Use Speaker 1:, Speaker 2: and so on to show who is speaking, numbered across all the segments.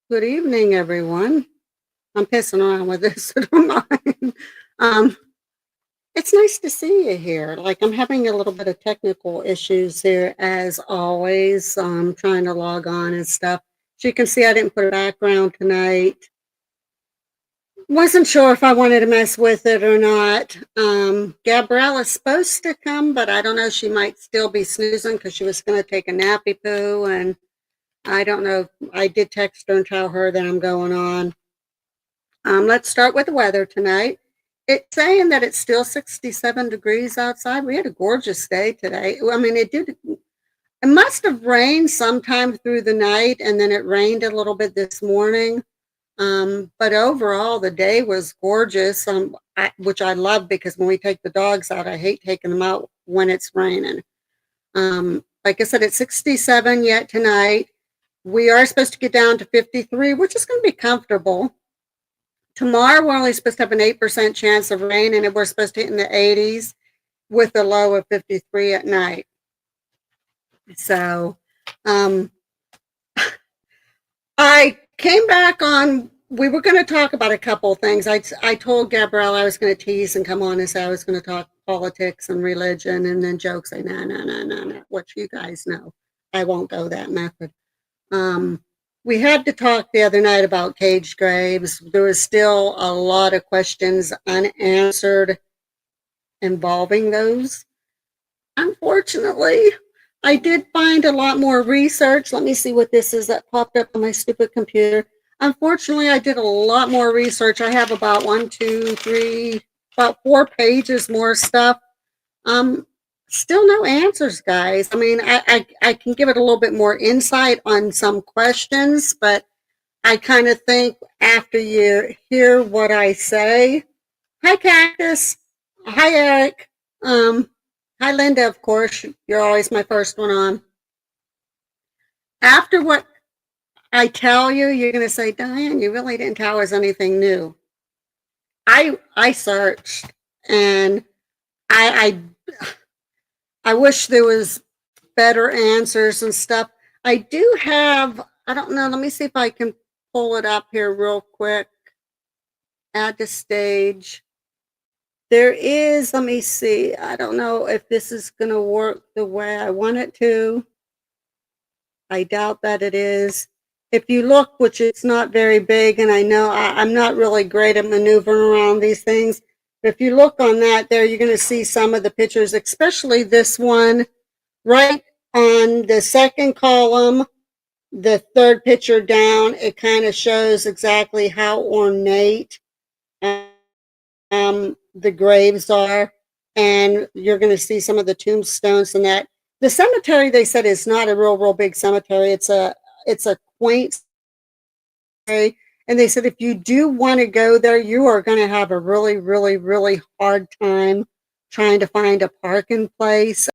Speaker 1: Good evening, everyone. I'm pissing around with this, so don't mind. Um, it's nice to see you here. Like, I'm having a little bit of technical issues here, as always. Trying to log on and stuff. As you can see, I didn't put a background tonight. Wasn't sure if I wanted to mess with it or not. Gabriella's supposed to come, but I don't know. She might still be snoozing because she was going to take a nappy poo, and I don't know. I did text her and tell her that I'm going on. Let's start with the weather tonight. It's saying that it's still 67 degrees outside. We had a gorgeous day today. I mean, it must have rained sometime through the night, and then it rained a little bit this morning. But overall, the day was gorgeous, which I love because when we take the dogs out, I hate taking them out when it's raining. Like I said, it's 67 yet tonight. We are supposed to get down to 53, which is going to be comfortable. Tomorrow, we're only supposed to have an 8% chance of rain, and we're supposed to hit in the 80s with a low of 53 at night. So, I came back on. We were going to talk about a couple of things. I told Gabrielle I was going to tease and come on and say I was going to talk politics and religion, and then joke say, no, which you guys know. I won't go that method. We had to talk the other night about caged graves. There was still a lot of questions unanswered involving those. Unfortunately, I did find a lot more research. Let me see what this is that popped up on my stupid computer. Unfortunately, I did a lot more research. I have about about 4 pages more stuff. Still no answers, guys. I mean, I can give it a little bit more insight on some questions, but I kind of think after you hear what I say, hi, Cactus. Hi, Eric. Hi, Linda, of course. You're always my first one on. After what I tell you, you're going to say, Diane, you really didn't tell us anything new. I searched, and I I wish there was better answers and stuff. I do have, I don't know, let me see if I can pull it up here real quick. Add to stage. There is, let me see, I don't know if this is going to work the way I want it to. I doubt that it is. If you look, which it's not very big, and I know I'm not really great at maneuvering around these things, but if you look on that there, you're going to see some of the pictures, especially this one right on the second column, the third picture down. It kind of shows exactly how ornate the graves are, and you're going to see some of the tombstones and that. The cemetery, they said, is not a real big cemetery. It's a quaint cemetery, and they said if you do want to go there, you are going to have a really hard time trying to find a parking place.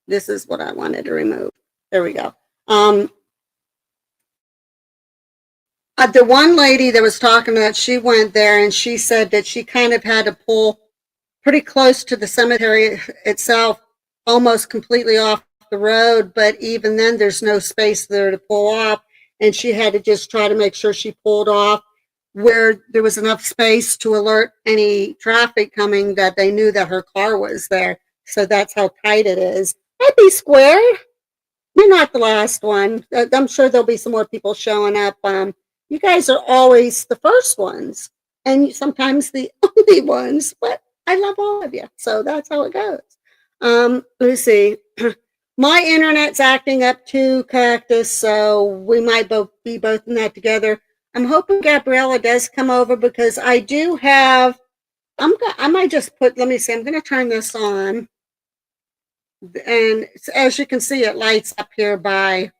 Speaker 1: This is what I wanted to remove. There we go. The one lady that was talking about, she went there and she said that she kind of had to pull pretty close to the cemetery itself, almost completely off the road, but even then there's no space there to pull off, and she had to just try to make sure she pulled off where there was enough space to alert any traffic coming that they knew that her car was there. So that's how tight it is. Happy Square, you're not the last one. I'm sure there'll be some more people showing up. You guys are always the first ones, and sometimes the only ones, but I love all of you. So that's how it goes. Let's see. My internet's acting up too, Cactus, so we might be both in that together. I'm hoping Gabriella does come over because I do have, I might just put, let me see, I'm going to turn this on. And as you can see, it lights up here by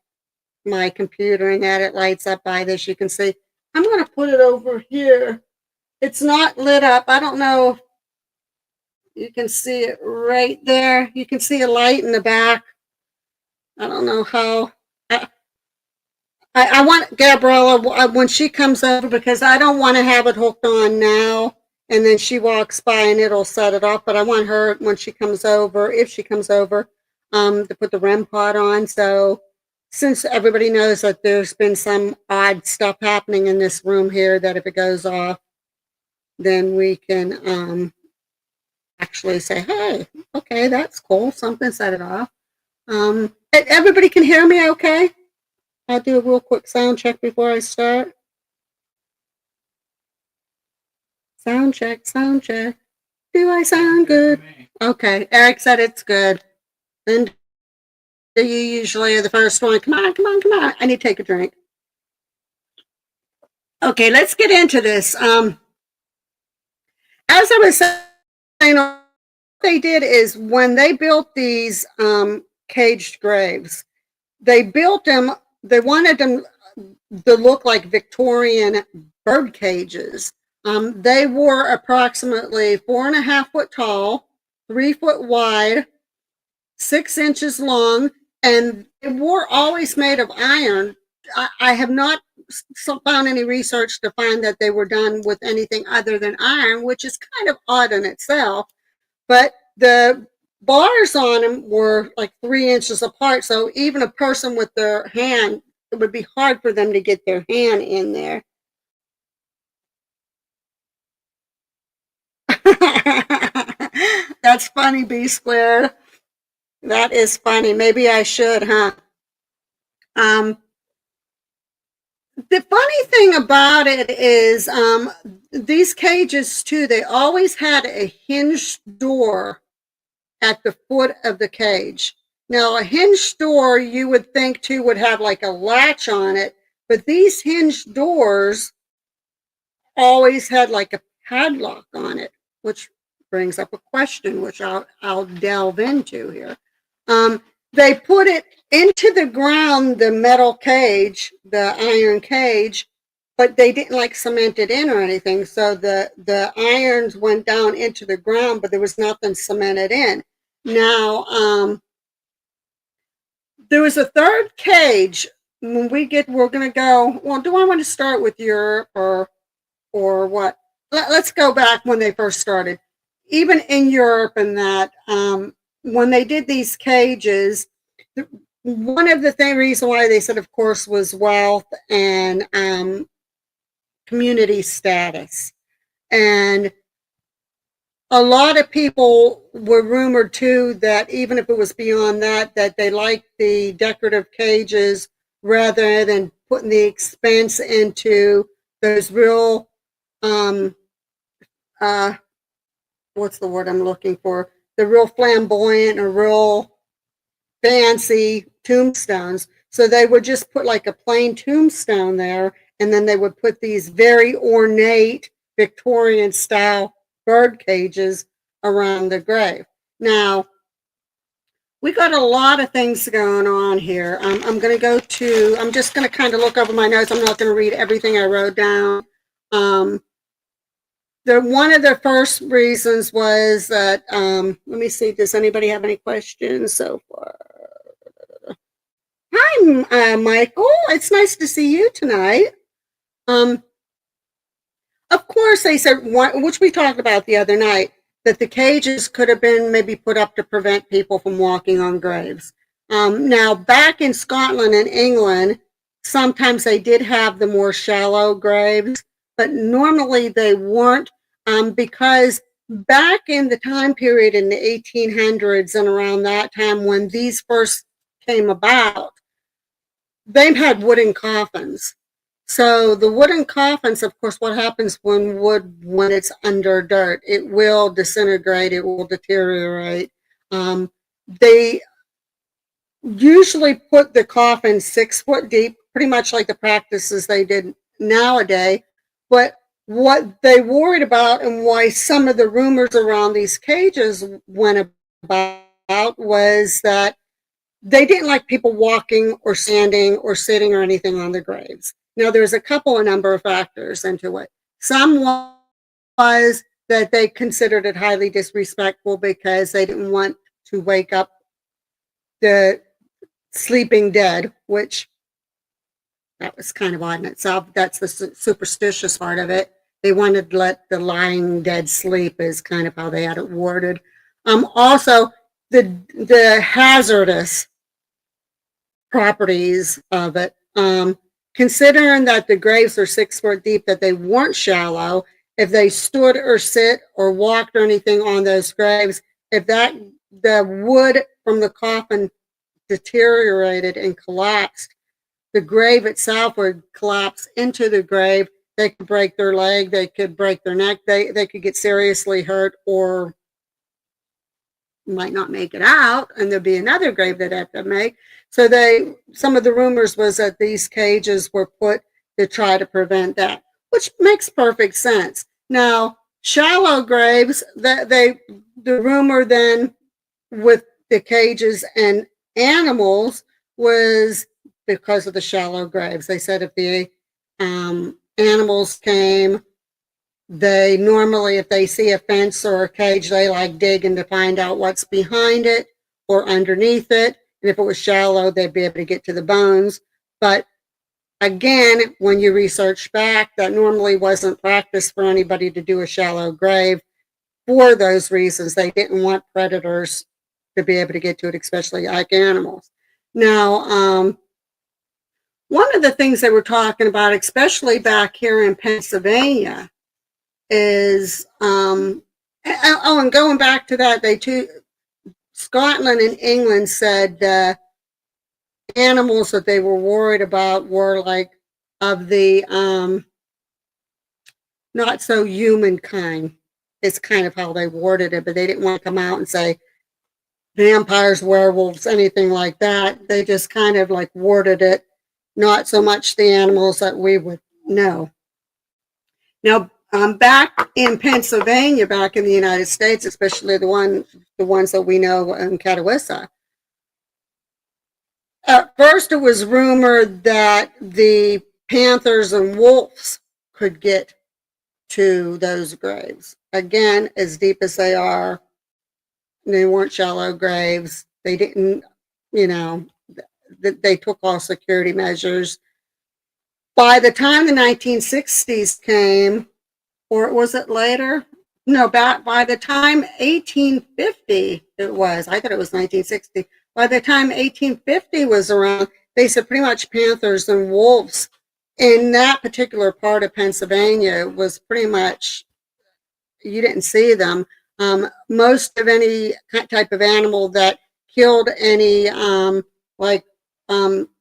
Speaker 1: my computer, and that it lights up by this. You can see I'm going to put it over here. It's not lit up. I don't know if you can see it right there. You can see a light in the back. I don't know how. I want Gabriella when she comes over, because I don't want to have it hooked on now and then she walks by and it'll set it off. But I want her, when she comes over, if she comes over, to put the REM pod on. So since everybody knows that there's been some odd stuff happening in this room here, that if it goes off, then we can actually say, hey, okay, that's cool. Something set it off. Everybody can hear me okay? I'll do a real quick sound check before I start. Sound check, sound check. Do I sound good? Okay, Eric said it's good. And you usually are the first one. Come on, come on, come on. I need to take a drink. Okay, let's get into this. As I was saying, what they did is when they built these caged graves, they built them, they wanted them to look like Victorian bird cages. They were approximately 4.5 foot tall, 3 foot wide, 6 inches long, and they were always made of iron. I have not found any research to find that they were done with anything other than iron, which is kind of odd in itself. But the bars on them were like 3 inches apart, so even a person with their hand, it would be hard for them to get their hand in there. That's funny, B squared. That is funny. Maybe I should, huh? Um, the funny thing about it is these cages too, they always had a hinged door at the foot of the cage. Now, a hinged door you would think too would have like a latch on it, but these hinged doors always had like a padlock on it, which brings up a question, which I'll delve into here. They put it into the ground, the metal cage, the iron cage, but they didn't like cement it in or anything. So the irons went down into the ground, but there was nothing cemented in. Now, there was a third cage. When we're going to go, well, do I want to start with Europe or what? Let's go back when they first started. Even in Europe and that, when they did these cages, one of the reason why they said, of course, was wealth and community status. And a lot of people were rumored too that even if it was beyond that, that they liked the decorative cages rather than putting the expense into those real what's the word I'm looking for? The real flamboyant or real fancy tombstones. So they would just put like a plain tombstone there, and then they would put these very ornate Victorian style bird cages around the grave. Now, we got a lot of things going on here. I'm going to I'm just going to kind of look over my notes. I'm not going to read everything I wrote down. One of the first reasons was that, let me see, does anybody have any questions so far? Hi, Michael. It's nice to see you tonight. Of course, they said, which we talked about the other night, that the cages could have been maybe put up to prevent people from walking on graves. Now, back in Scotland and England, sometimes they did have the more shallow graves, but normally they weren't, because back in the time period in the 1800s and around that time when these first came about, they had wooden coffins. So the wooden coffins, of course, what happens when it's under dirt? It will disintegrate, it will deteriorate. They usually put the coffin 6 foot deep, pretty much like the practices they did nowadays. But what they worried about and why some of the rumors around these cages went about was that they didn't like people walking or standing or sitting or anything on the graves. Now, there's a number of factors into it. Some was that they considered it highly disrespectful because they didn't want to wake up the sleeping dead, which that was kind of odd in itself. That's the superstitious part of it. They wanted to let the lying dead sleep is kind of how they had it worded. Also, the hazardous properties of it. Considering that the graves are 6 foot deep, that they weren't shallow, if they stood or sit or walked or anything on those graves, if that the wood from the coffin deteriorated and collapsed, the grave itself would collapse into the grave. They could break their leg, they could break their neck, they could get seriously hurt or might not make it out, and there'd be another grave they'd have to make. So some of the rumors was that these cages were put to try to prevent that, which makes perfect sense. Now, shallow graves, the rumor then with the cages and animals was because of the shallow graves. They said if the animals came, they normally, if they see a fence or a cage, they like digging to find out what's behind it or underneath it. And if it was shallow, they'd be able to get to the bones. But again, when you research back, that normally wasn't practice for anybody to do a shallow grave for those reasons. They didn't want predators to be able to get to it, especially like animals. Now, one of the things they were talking about, especially back here in Pennsylvania, is and going back to that, Scotland and England said animals that they were worried about were like of the not so human kind. It's kind of how they worded it, but they didn't want to come out and say vampires, werewolves, anything like that. They just kind of like worded it, not so much the animals that we would know. Now, back in Pennsylvania, back in the United States, especially the ones that we know in Catawissa, at first it was rumored that the panthers and wolves could get to those graves. Again, as deep as they are, they weren't shallow graves. They didn't, they took all security measures. By the time the 1960s came, or was it later? No, by the time 1850 it was. I thought it was 1960. By the time 1850 was around, they said pretty much panthers and wolves in that particular part of Pennsylvania was pretty much, you didn't see them. Most of any type of animal that killed any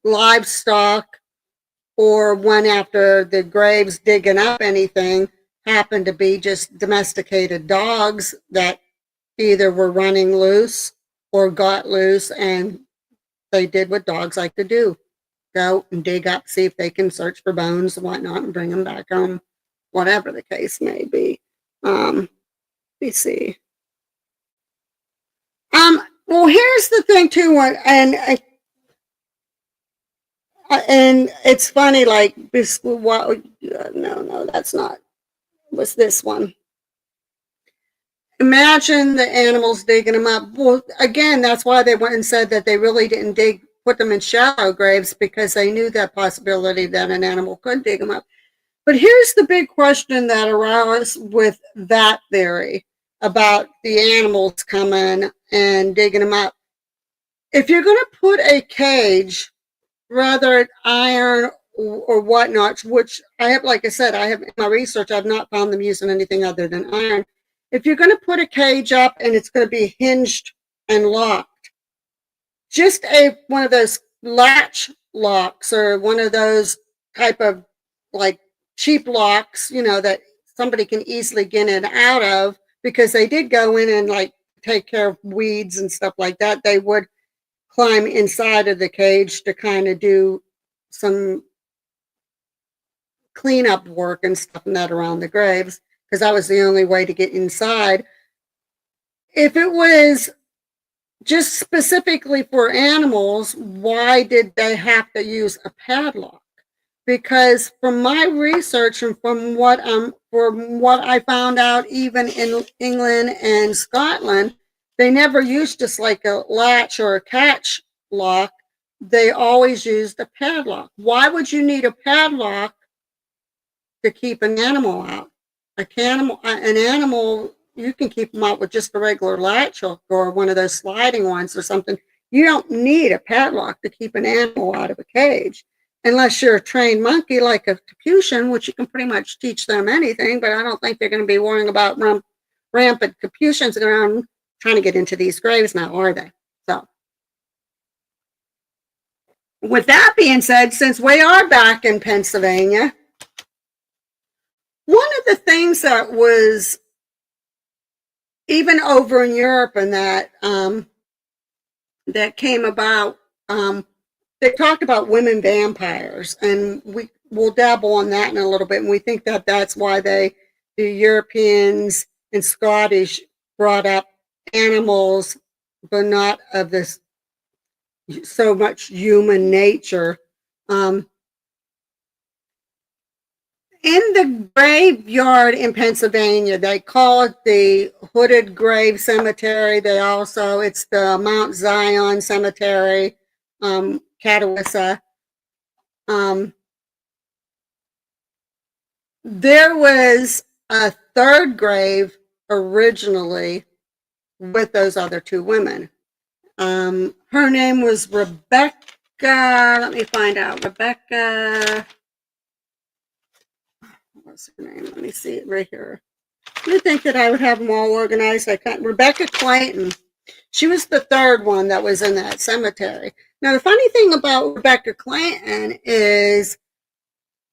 Speaker 1: livestock or went after the graves digging up anything happened to be just domesticated dogs that either were running loose or got loose, and they did what dogs like to do: go and dig up, see if they can search for bones and whatnot and bring them back home, whatever the case may be. Let me see. Well, here's the thing too, and it's funny, like this. No, that's not. Was this one? Imagine the animals digging them up. Well, again, that's why they went and said that they really didn't put them in shallow graves, because they knew that possibility that an animal could dig them up. But here's the big question that arises with that theory about the animals coming and digging them up. If you're going to put a cage, whether iron or whatnot, which I have, like I said, I have in my research, I've not found them using anything other than iron. If you're going to put a cage up and it's going to be hinged and locked, just one of those latch locks or one of those type of like cheap locks, that somebody can easily get in and out of, because they did go in and like take care of weeds and stuff like that. They would climb inside of the cage to kind of do some cleanup work and stuff and that around the graves, because that was the only way to get inside. If it was just specifically for animals, why did they have to use a padlock? Because from my research and from what I found out, even in England and Scotland, they never used just like a latch or a catch lock. They always used a padlock. Why would you need a padlock to keep an animal out? an animal, you can keep them out with just a regular latch hook or one of those sliding ones or something. You don't need a padlock to keep an animal out of a cage unless you're a trained monkey like a Capuchin, which you can pretty much teach them anything, but I don't think they're going to be worrying about rampant Capuchins around trying to get into these graves now, are they? So, with that being said, since we are back in Pennsylvania, one of the things that was even over in Europe and that came about, they talked about women vampires, and we'll dabble on that in a little bit, and we think that that's why the Europeans and Scottish brought up animals, but not of this so much human nature. In the graveyard in Pennsylvania, they call it the Hooded Grave Cemetery. It's the Mount Zion Cemetery, Catawissa. There was a third grave originally with those other two women. Her name was Rebecca. Let me find out. Rebecca. What's her name? Let me see it right here. You'd think that I would have them all organized. I can't. Rebecca Clayton. She was the third one that was in that cemetery. Now, the funny thing about Rebecca Clayton is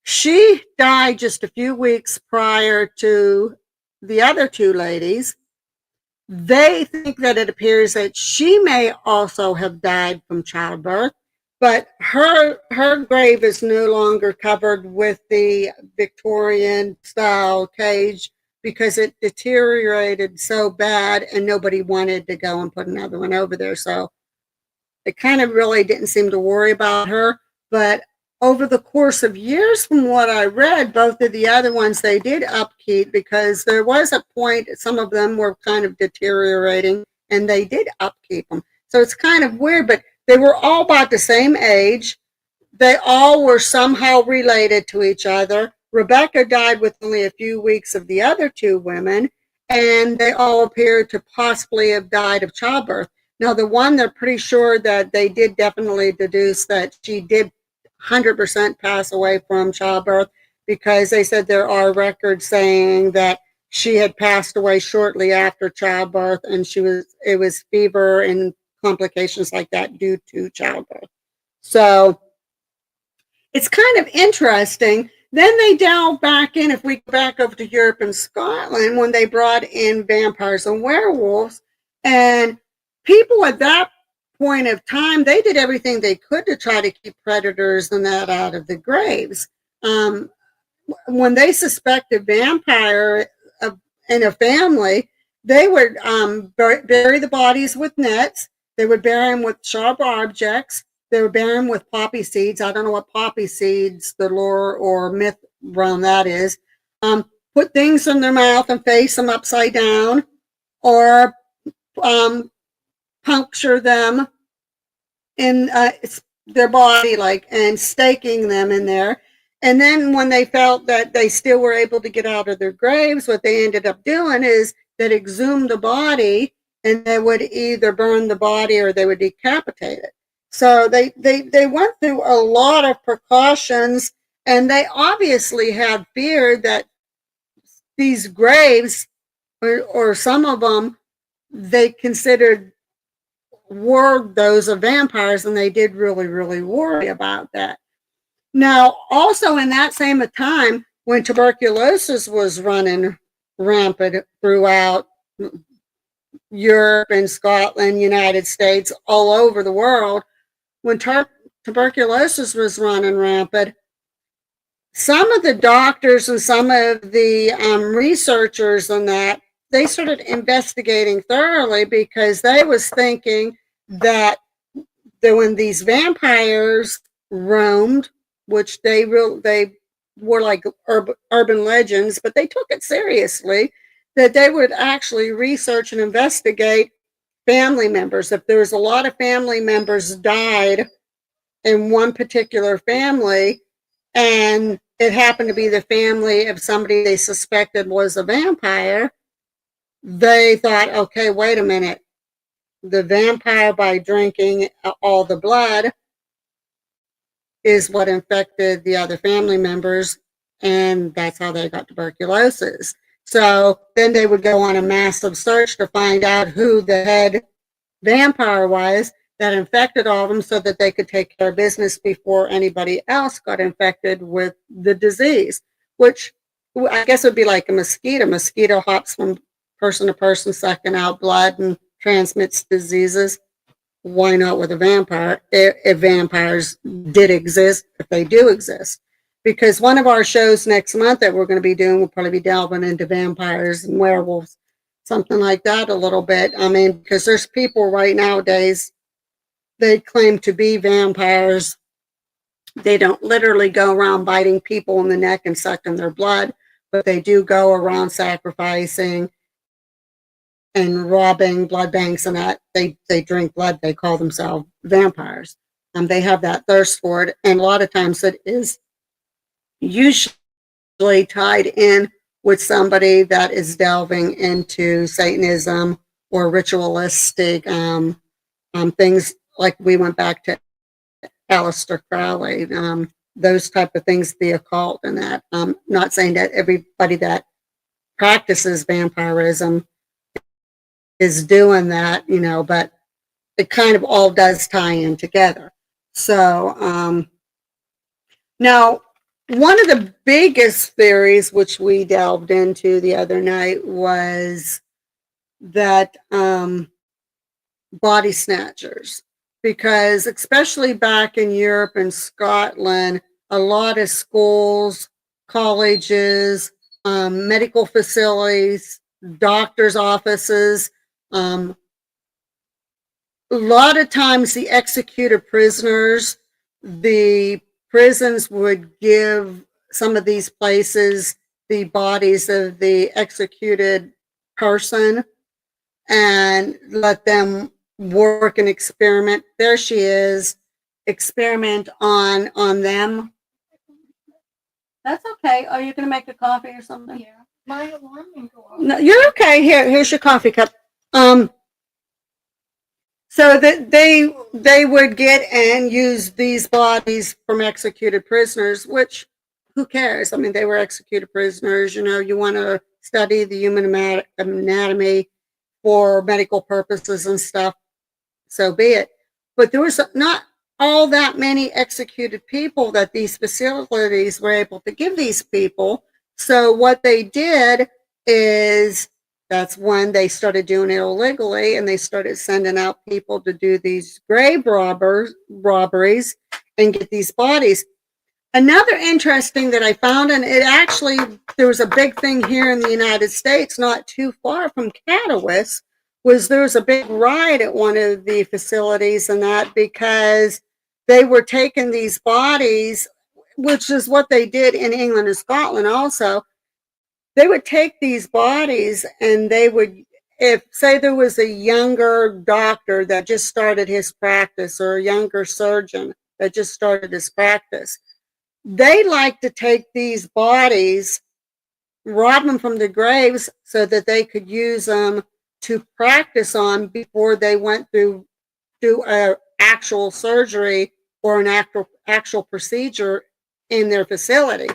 Speaker 1: she died just a few weeks prior to the other two ladies. They think that it appears that she may also have died from childbirth, but her grave is no longer covered with the Victorian style cage because it deteriorated so bad and nobody wanted to go and put another one over there. So it kind of really didn't seem to worry about her. But over the course of years, from what I read, both of the other ones they did upkeep, because there was a point some of them were kind of deteriorating and they did upkeep them. So it's kind of weird, but they were all about the same age. They all were somehow related to each other. Rebecca died with only a few weeks of the other two women, and they all appeared to possibly have died of childbirth. Now, the one, they're pretty sure that they did definitely deduce that she did 100% pass away from childbirth, because they said there are records saying that she had passed away shortly after childbirth, and it was fever and complications like that due to childbirth. So it's kind of interesting. Then they delve back in, if we go back over to Europe and Scotland, when they brought in vampires and werewolves, and people at that point of time, they did everything they could to try to keep predators and that out of the graves. When they suspected vampire in a family, they would bury the bodies with nets. They would bury them with sharp objects. They would bury them with poppy seeds. I don't know what poppy seeds, the lore or myth around that is. Put things in their mouth and face them upside down, or puncture them in their body, and staking them in there. And then when they felt that they still were able to get out of their graves, what they ended up doing is they'd exhume the body, and they would either burn the body or they would decapitate it. So they went through a lot of precautions, and they obviously had fear that these graves, or some of them, they considered were those of vampires, and they did really, really worry about that. Now, also in that same time, when tuberculosis was running rampant throughout Europe and Scotland, United States, all over the world, when tuberculosis was running rampant, some of the doctors and some of the researchers on that, they started investigating thoroughly, because they was thinking that when these vampires roamed, which they were like urban legends, but they took it seriously, that they would actually research and investigate family members. If there was a lot of family members died in one particular family, and it happened to be the family of somebody they suspected was a vampire, they thought, okay, wait a minute. The vampire, by drinking all the blood, is what infected the other family members, and that's how they got tuberculosis. So then they would go on a massive search to find out who the head vampire was that infected all of them so that they could take care of business before anybody else got infected with the disease, which I guess would be like a mosquito. Mosquito hops from person to person, sucking out blood and transmits diseases. Why not with a vampire, if vampires did exist, if they do exist? Because one of our shows next month that we're going to be doing will probably be delving into vampires and werewolves, something like that a little bit. I mean, because there's people right nowadays, they claim to be vampires. They don't literally go around biting people in the neck and sucking their blood, but they do go around sacrificing and robbing blood banks, and that they drink blood. They call themselves vampires. They have that thirst for it, and a lot of times it is usually tied in with somebody that is delving into Satanism or ritualistic things. Like we went back to Aleister Crowley, those type of things, the occult, and that. Not saying that everybody that practices vampirism is doing that, but it kind of all does tie in together. So now, one of the biggest theories which we delved into the other night was that body snatchers, because especially back in Europe and Scotland, a lot of schools, colleges, medical facilities, doctors' offices, a lot of times the executed prisoners, the prisons would give some of these places the bodies of the executed person and let them work and experiment. There she is, experiment on them. That's okay. Are you going to make a coffee or something?
Speaker 2: Yeah. My alarm didn't go off.
Speaker 1: No, you're okay. Here's your coffee cup. So that they would get and use these bodies from executed prisoners, which who cares? I mean, they were executed prisoners. You want to study the human anatomy for medical purposes and stuff, so be it. But there was not all that many executed people that these facilities were able to give these people. So what they did is, that's when they started doing it illegally, and they started sending out people to do these grave robberies and get these bodies. Another interesting that I found, and there was a big thing here in the United States, not too far from Catawissa, was there was a big riot at one of the facilities, and that because they were taking these bodies, which is what they did in England and Scotland also. They would take these bodies and they would, if say there was a younger doctor that just started his practice or a younger surgeon that just started his practice, they like to take these bodies, rob them from the graves so that they could use them to practice on before they went through an actual surgery or an actual procedure in their facility.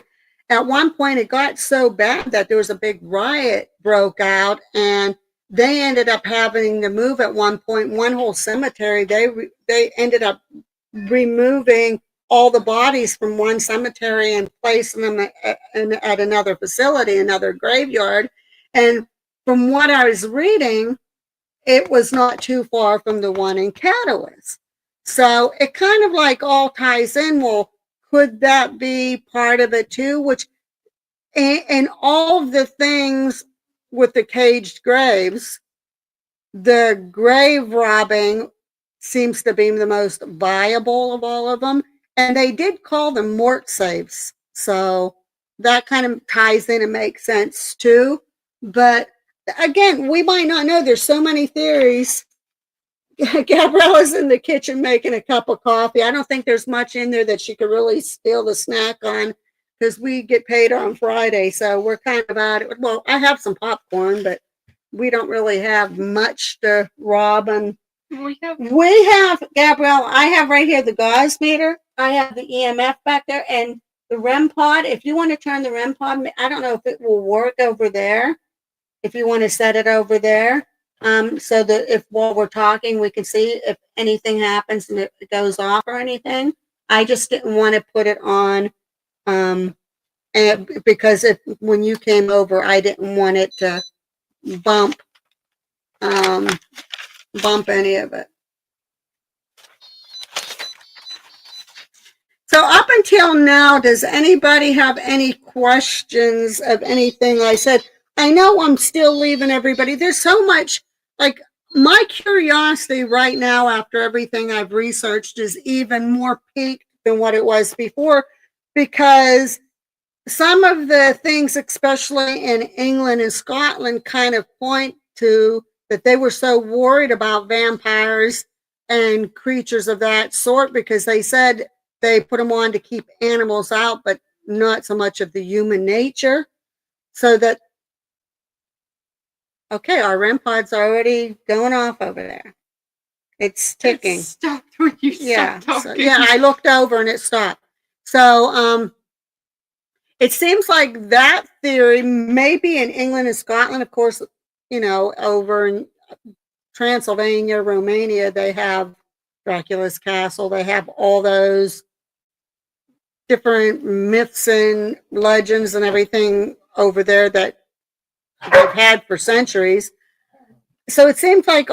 Speaker 1: At one point, it got so bad that there was a big riot broke out, and they ended up having to move at one point. One whole cemetery, they ended up removing all the bodies from one cemetery and placing them at another facility, another graveyard. And from what I was reading, it was not too far from the one in Catawissa. So it kind of like all ties in. Well, could that be part of it too? Which, and all of the things with the caged graves, the grave robbing seems to be the most viable of all of them. And they did call them mort safes. So that kind of ties in and makes sense too. But again, we might not know. There's so many theories. Gabriella's in the kitchen making a cup of coffee. I don't think there's much in there that she could really steal the snack on, because we get paid on Friday, so we're kind of out. Well, I have some popcorn, but we don't really have much to rob. And we have, Gabrielle, I have right here the gauze meter. I have the EMF back there, and the REM pod. If you want to turn the REM pod, I don't know if it will work over there. If you want to set it over there, so that if while we're talking, we can see if anything happens and it goes off or anything. I just didn't want to put it on, and because when you came over, I didn't want it to bump any of it. So up until now, does anybody have any questions of anything I said? I know I'm still leaving everybody. There's so much, like, my curiosity right now after everything I've researched is even more piqued than what it was before, because some of the things, especially in England and Scotland, kind of point to that they were so worried about vampires and creatures of that sort because they said they put them on to keep animals out, but not so much of the human nature. So that, okay, our REM pod's already going off over there. It's ticking. It stopped when you stopped talking. Yeah, I looked over and it stopped. So, it seems like that theory, maybe in England and Scotland, of course, over in Transylvania, Romania, they have Dracula's castle. They have all those different myths and legends and everything over there that they've had for centuries. So it seems like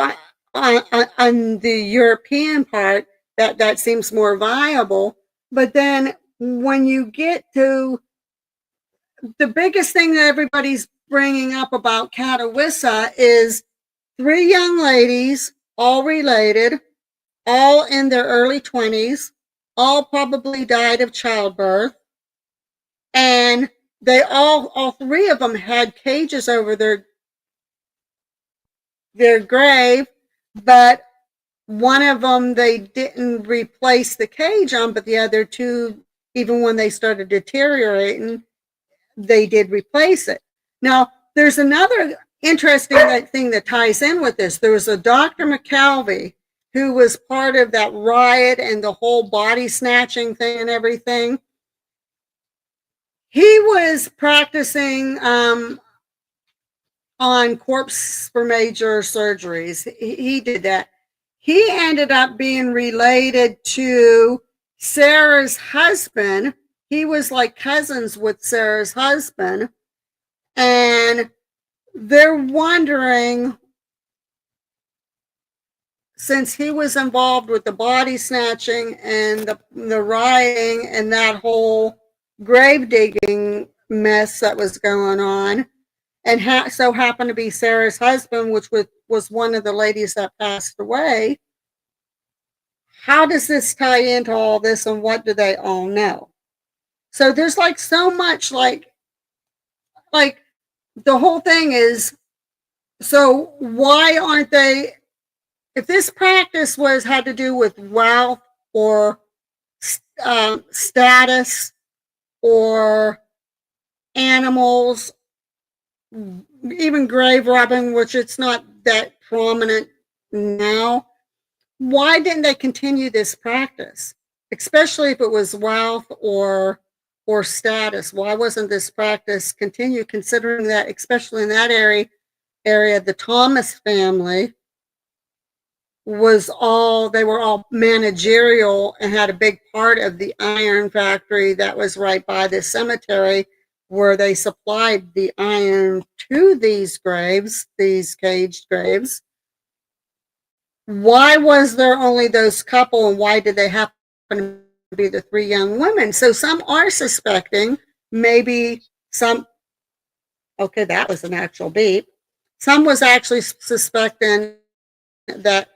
Speaker 1: on the European part that seems more viable. But then when you get to the biggest thing that everybody's bringing up about Catawissa is 3 young ladies, all related, all in their early 20s, all probably died of childbirth, and they all 3 of them had cages over their grave, but one of them they didn't replace the cage on, but the other 2, even when they started deteriorating, they did replace it. Now, there's another interesting thing that ties in with this. There was a Dr. McKelvey who was part of that riot and the whole body snatching thing and everything. He was practicing on corpse for major surgeries. He did that. He ended up being related to Sarah's husband. He was like cousins with Sarah's husband. And they're wondering, since he was involved with the body snatching and the rioting and that whole grave digging mess that was going on, and so happened to be Sarah's husband, which was one of the ladies that passed away, how does this tie into all this and what do they all know? So there's like so much like the whole thing is, so why aren't they, if this practice had to do with wealth or status or animals, even grave robbing, which it's not that prominent now, why didn't they continue this practice? Especially if it was wealth or status. Why wasn't this practice continued, considering that, especially in that area, the Thomas family they were all managerial and had a big part of the iron factory that was right by the cemetery where they supplied the iron to these graves, these caged graves. Why was there only those couple, and why did they happen to be the 3 young women? So some are suspecting maybe okay, that was an actual beep. Some was actually suspecting that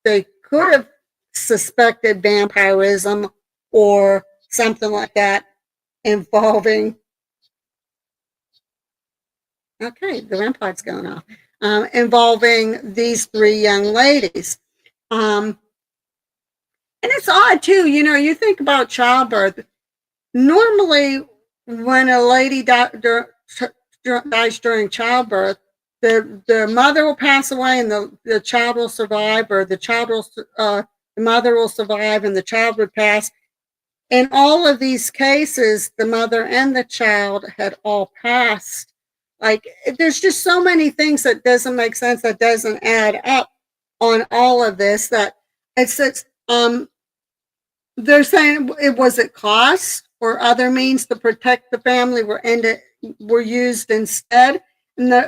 Speaker 1: they could have suspected vampirism or something like that involving, okay, the REM pod's going off, involving these 3 young ladies. And it's odd too, you think about childbirth. Normally when a lady dies during childbirth, the mother will pass away and the child will survive, or the mother will survive and the child would pass. In all of these cases, the mother and the child had all passed. Like, there's just so many things that doesn't make sense, that doesn't add up on all of this, that it's they're saying it was it cost or other means to protect the family were used instead.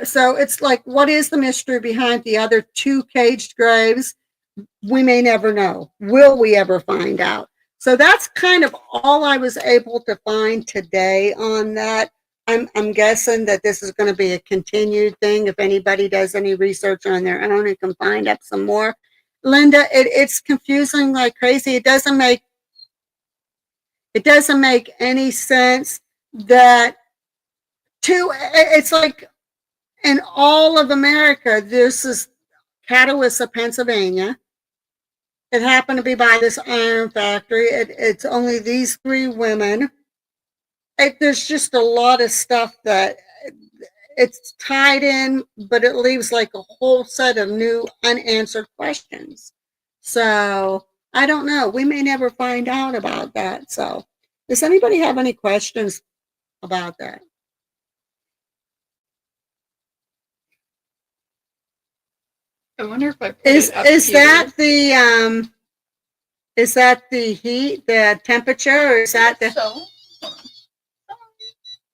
Speaker 1: So it's like, what is the mystery behind the other two caged graves? We may never know. Will we ever find out? So that's kind of all I was able to find today on that. I'm guessing that this is going to be a continued thing. If anybody does any research on their own and can find up some more, Linda, it's confusing like crazy. It doesn't make any sense that it's like in all of America, this is Catawissa, Pennsylvania. It happened to be by this iron factory. It's only these three women. There's just a lot of stuff that it's tied in, but it leaves like a whole set of new unanswered questions. So I don't know. We may never find out about that. So does anybody have any questions about that?
Speaker 2: I wonder if I put
Speaker 1: Is
Speaker 2: it up
Speaker 1: is
Speaker 2: here.
Speaker 1: that the heat, the temperature, or is that the?
Speaker 2: So,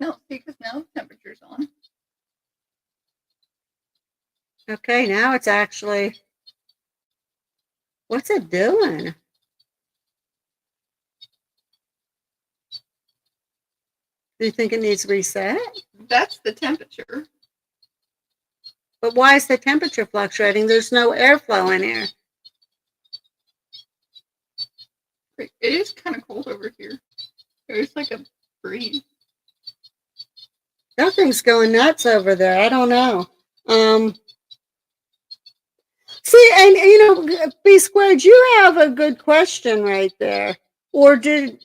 Speaker 2: no, see, because now the temperature's on.
Speaker 1: Okay, now it's actually. What's it doing? Do you think it needs reset?
Speaker 2: That's the temperature.
Speaker 1: But why is the temperature fluctuating? There's no airflow in here.
Speaker 2: It is kind of cold over here. There's like a breeze.
Speaker 1: Nothing's going nuts over there. I don't know. See, and B squared, you have a good question right there. Or didn't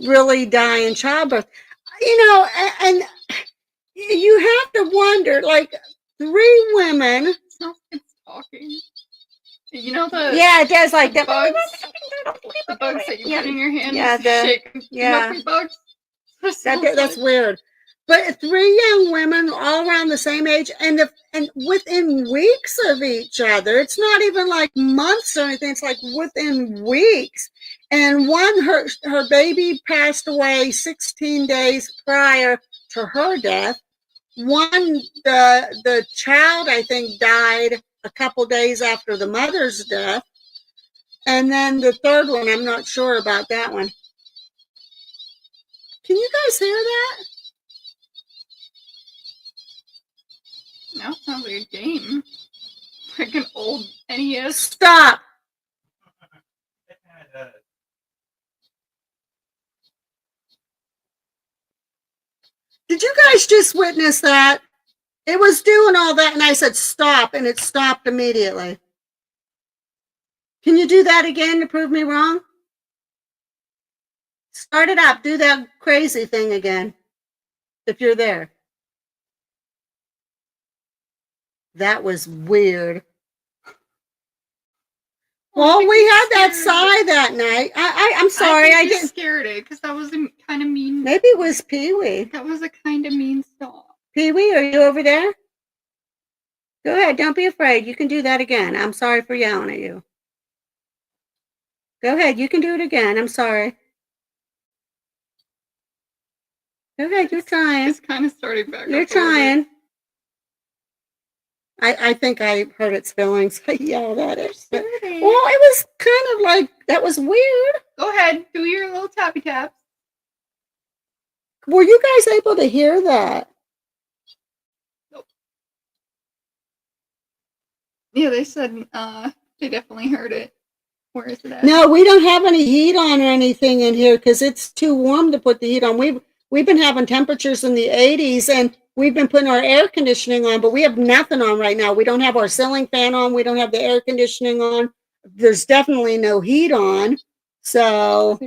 Speaker 1: really die in childbirth? And you have to wonder, like, three women.
Speaker 2: It sounds like it's talking. You know the
Speaker 1: Yeah, it does like that.
Speaker 2: bugs. The bugs that you put in your hand.
Speaker 1: Yeah,
Speaker 2: Muffin bugs.
Speaker 1: That's weird. But three young women, all around the same age, and within weeks of each other. It's not even like months or anything. It's like within weeks. And one, her baby passed away 16 days prior to her death. One, the child, I think, died a couple days after the mother's death. And then the third one, I'm not sure about that one. Can you guys hear that?
Speaker 2: Now it sounds like a game. Like an old NES.
Speaker 1: Stop! Did you guys just witness that? It was doing all that, and I said stop, and it stopped immediately. Can you do that again to prove me wrong? Start it up. Do that crazy thing again, if you're there. That was weird. Well, we had that sigh that night. I'm sorry. I didn't
Speaker 2: scared it because that was a kind of mean.
Speaker 1: Maybe it was Pee-wee.
Speaker 2: That was a kind of mean stop.
Speaker 1: Pee-wee, are you over there? Go ahead. Don't be afraid. You can do that again. I'm sorry for yelling at you. Go ahead. You can do it again. I'm sorry. Go ahead. You're trying.
Speaker 2: It's kind of starting back.
Speaker 1: You're trying. I think I hurt its feelings. I yelled at it. Well, it was kind of like, that was weird.
Speaker 2: Go ahead. Do your little tappy taps.
Speaker 1: Were you guys able to hear that?
Speaker 2: Nope. Yeah, they said they definitely heard it. Where is it at?
Speaker 1: No, we don't have any heat on or anything in here because it's too warm to put the heat on. We've been having temperatures in the 80s, and we've been putting our air conditioning on, but we have nothing on right now. We don't have our ceiling fan on. We don't have the air conditioning on. There's definitely no heat on. So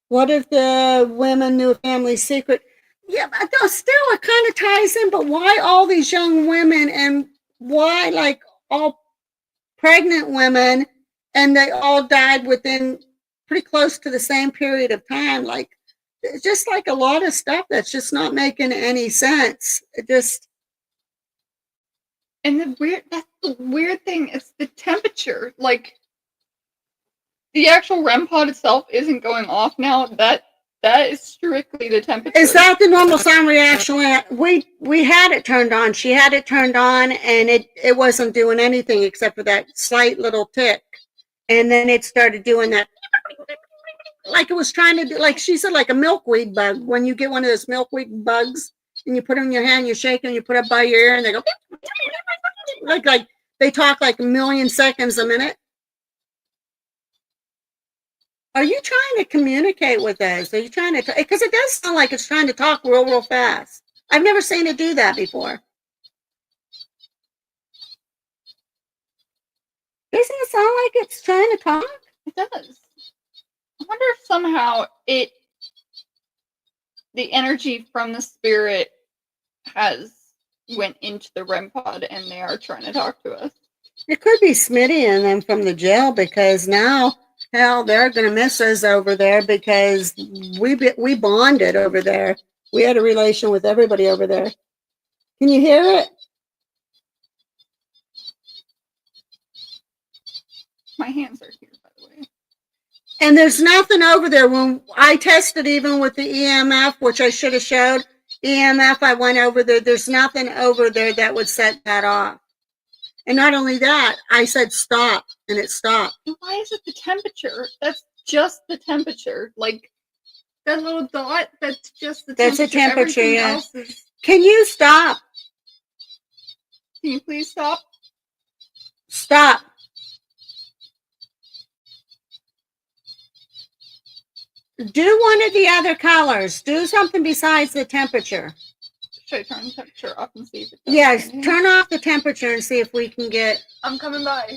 Speaker 1: What if the women knew a family secret? Yeah, but still, it kind of ties in. But why all these young women, and why like all pregnant women, and they all died within pretty close to the same period of time? Like, it's just like a lot of stuff that's just not making any sense. It just,
Speaker 2: And that's the weird thing, it's the temperature. Like, the actual REM pod itself isn't going off now. That is strictly the temperature.
Speaker 1: is that the normal sound reaction? We had it turned on. She had it turned on, and it wasn't doing anything except for that slight little tick. And then it started doing that, like it was trying to do, like she said, like a milkweed bug. When you get one of those milkweed bugs, and you put them in your hand, you shake them, you put it by your ear, and they go like they talk like a million seconds a minute. Are you trying to communicate with us? Are you trying to? Because it does sound like it's trying to talk real fast. I've never seen it do that before. Doesn't it sound like it's trying to talk?
Speaker 2: It does. I wonder if somehow the energy from the spirit has went into the REM pod and they are trying to talk to us.
Speaker 1: It could be Smitty and them from the jail, because now, hell, they're going to miss us over there, because we bonded over there. We had a relation with everybody over there. Can you hear it?
Speaker 2: My hands are here, by the way.
Speaker 1: And there's nothing over there. When I tested, even with the EMF, which I should have showed, EMF, I went over there. There's nothing over there that would set that off. And not only that, I said stop, and it stopped.
Speaker 2: And why is it the temperature? That's just the temperature. Like, that little dot, that's just the temperature.
Speaker 1: That's a temperature,
Speaker 2: Everything
Speaker 1: yeah.
Speaker 2: else is...
Speaker 1: Can you stop?
Speaker 2: Can you please stop?
Speaker 1: Stop. Do one of the other colors. Do something besides the temperature.
Speaker 2: Should I turn the temperature off and see if it does?
Speaker 1: Yes,
Speaker 2: anything?
Speaker 1: turn off the temperature and see if we can get...
Speaker 2: I'm coming by.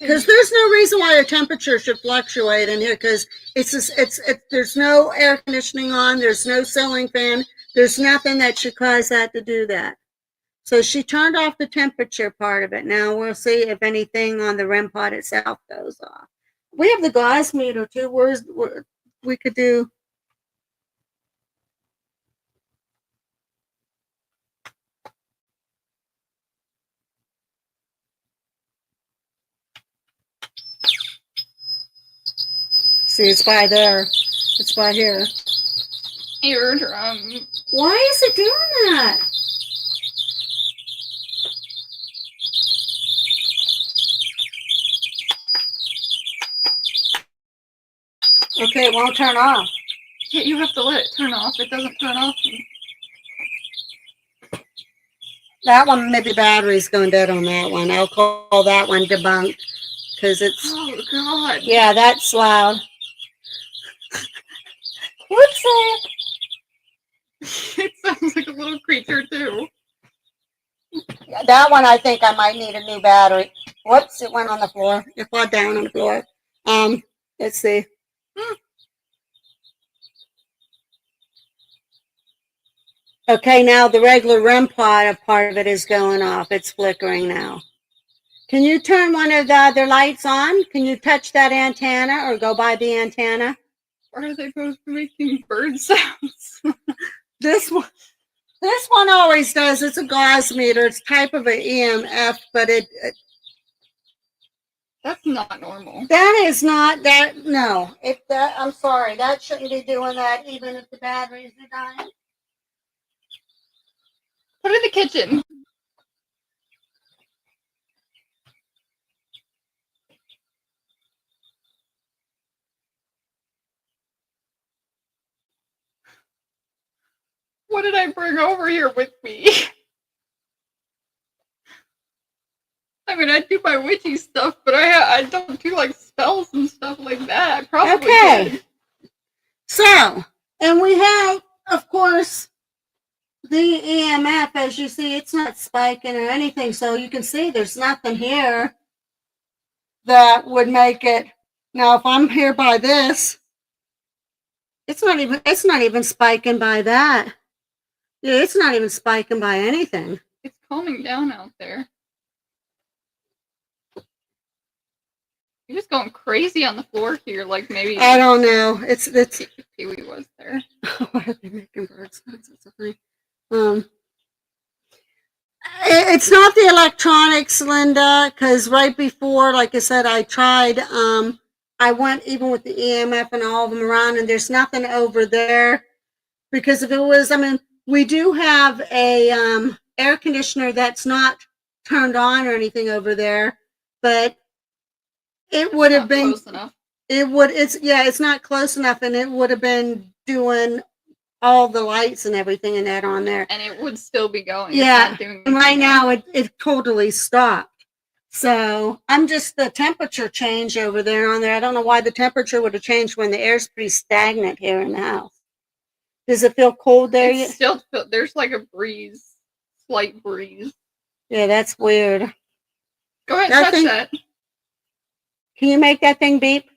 Speaker 1: Because there's no reason why a temperature should fluctuate in here, because there's no air conditioning on, there's no ceiling fan, there's nothing that should cause that to do that. So she turned off the temperature part of it. Now we'll see if anything on the REM pod itself goes off. We have the gauze meter too. We could do... See, it's by there. It's by here.
Speaker 2: Eardrum.
Speaker 1: Why is it doing that? Okay, it won't turn off.
Speaker 2: Yeah, you have to let it turn off. It doesn't turn off.
Speaker 1: That one, maybe the battery's going dead on that one. I'll call that one debunked, because it's...
Speaker 2: Oh, God.
Speaker 1: Yeah, that's loud. What's that?
Speaker 2: It sounds like a little creature, too.
Speaker 1: Yeah, that one, I think I might need a new battery. Whoops, it went on the floor. It fell down on the floor. Let's see. Okay, now the regular REM pod part of it is going off. It's flickering now. Can you turn one of the other lights on? Can you touch that antenna or go by the antenna?
Speaker 2: Or are they both making bird sounds?
Speaker 1: This one always does. It's a gauze meter. It's type of an EMF, but
Speaker 2: That's not normal.
Speaker 1: that is not that. No, I'm sorry. That shouldn't be doing that, even if the batteries are dying.
Speaker 2: Put it in the kitchen. What did I bring over here with me? I mean, I do my witchy stuff, but I don't do like spells and stuff like that. I probably
Speaker 1: Okay.
Speaker 2: could.
Speaker 1: So, and we have, of course, the EMF. As you see, it's not spiking or anything. So you can see there's nothing here that would make it. Now, if I'm here by this, It's not even spiking by that. Yeah, it's not even spiking by anything.
Speaker 2: It's calming down out there. You're just going crazy on the floor here, like maybe
Speaker 1: I don't know. It's
Speaker 2: Pee-wee was there.
Speaker 1: why are they making bird sounds? That's so funny. It's not the electronics, Linda, because right before, like I said, I tried. I went even with the EMF and all of them around, and there's nothing over there. Because if it was, I mean, we do have a air conditioner that's not turned on or anything over there, but it would have been
Speaker 2: close enough.
Speaker 1: It's not close enough, and it would have been doing all the lights and everything and that on there.
Speaker 2: And it would still be going.
Speaker 1: Yeah, and right now it totally stopped. So I'm just the temperature change over there on there. I don't know why the temperature would have changed when the air's pretty stagnant here in the house. Does it feel cold there yet?
Speaker 2: Still, there's like a breeze, slight breeze.
Speaker 1: Yeah, that's weird.
Speaker 2: Go ahead and touch that.
Speaker 1: Can you make that thing beep?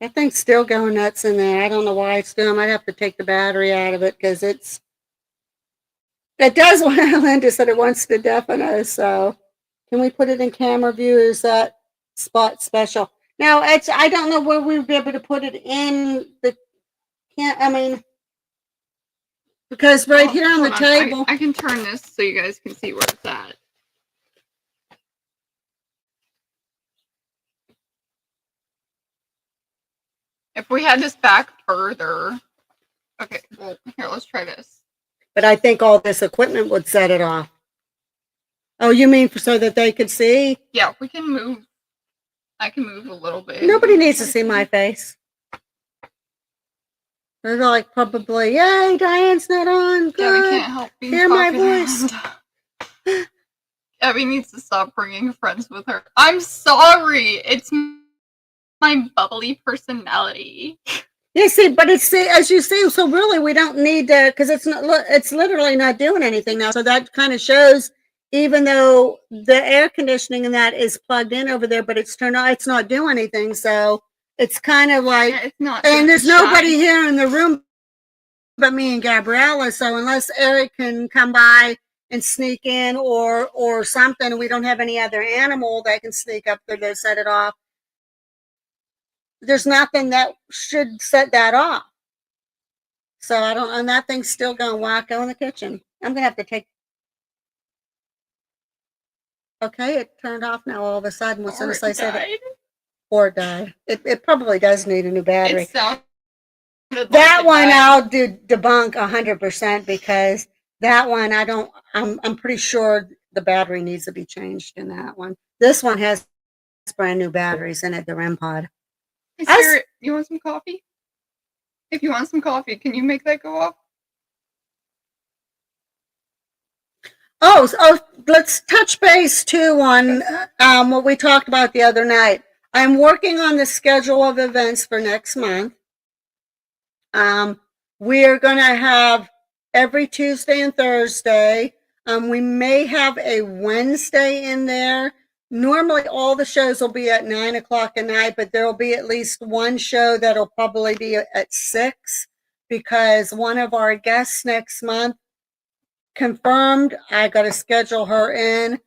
Speaker 1: That thing's still going nuts in there. I don't know why it's doing. I might have to take the battery out of it because it does what Linda said it wants to deafen us. So can we put it in camera view? Is that spot special? Now I don't know where we'd be able to put it in the because right here on the table.
Speaker 2: I can turn this so you guys can see where it's at. If we had this back further. Okay, well, here, let's try this.
Speaker 1: But I think all this equipment would set it off. Oh, you mean so that they could see?
Speaker 2: Yeah, we can move. I can move a little bit.
Speaker 1: Nobody needs to see my face. They're like probably, yay, Diane's not on. Good.
Speaker 2: Gabby can't help being
Speaker 1: hear my voice.
Speaker 2: Gabby needs to stop bringing friends with her. I'm sorry. It's my bubbly personality.
Speaker 1: Yeah, see, but as you see, so really we don't need to, because it's literally not doing anything now. So that kind of shows, even though the air conditioning and that is plugged in over there, but it's turned on, it's not doing anything. So it's kind of like,
Speaker 2: yeah, it's not.
Speaker 1: And there's nobody here in the room but me and Gabriella. So unless Eric can come by and sneak in or something, we don't have any other animal that can sneak up there to set it off. There's nothing that should set that off. So I don't, and that thing's still going wacko in the kitchen. I'm gonna have to take. Okay, it turned off now all of a sudden. As soon as I said it, or it died. It probably does need a new battery. That one I'll debunk 100% because that one I'm pretty sure the battery needs to be changed in that one. This one has brand new batteries in it, the REM pod.
Speaker 2: Hey, Sarah, you want some coffee? If you want some coffee, can you make that go off?
Speaker 1: Oh, let's touch base too on what we talked about the other night. I'm working on the schedule of events for next month. We are going to have every Tuesday and Thursday. We may have a Wednesday in there. Normally, all the shows will be at 9 o'clock at night, but there will be at least one show that'll probably be at 6 because one of our guests next month confirmed. I got to schedule her in.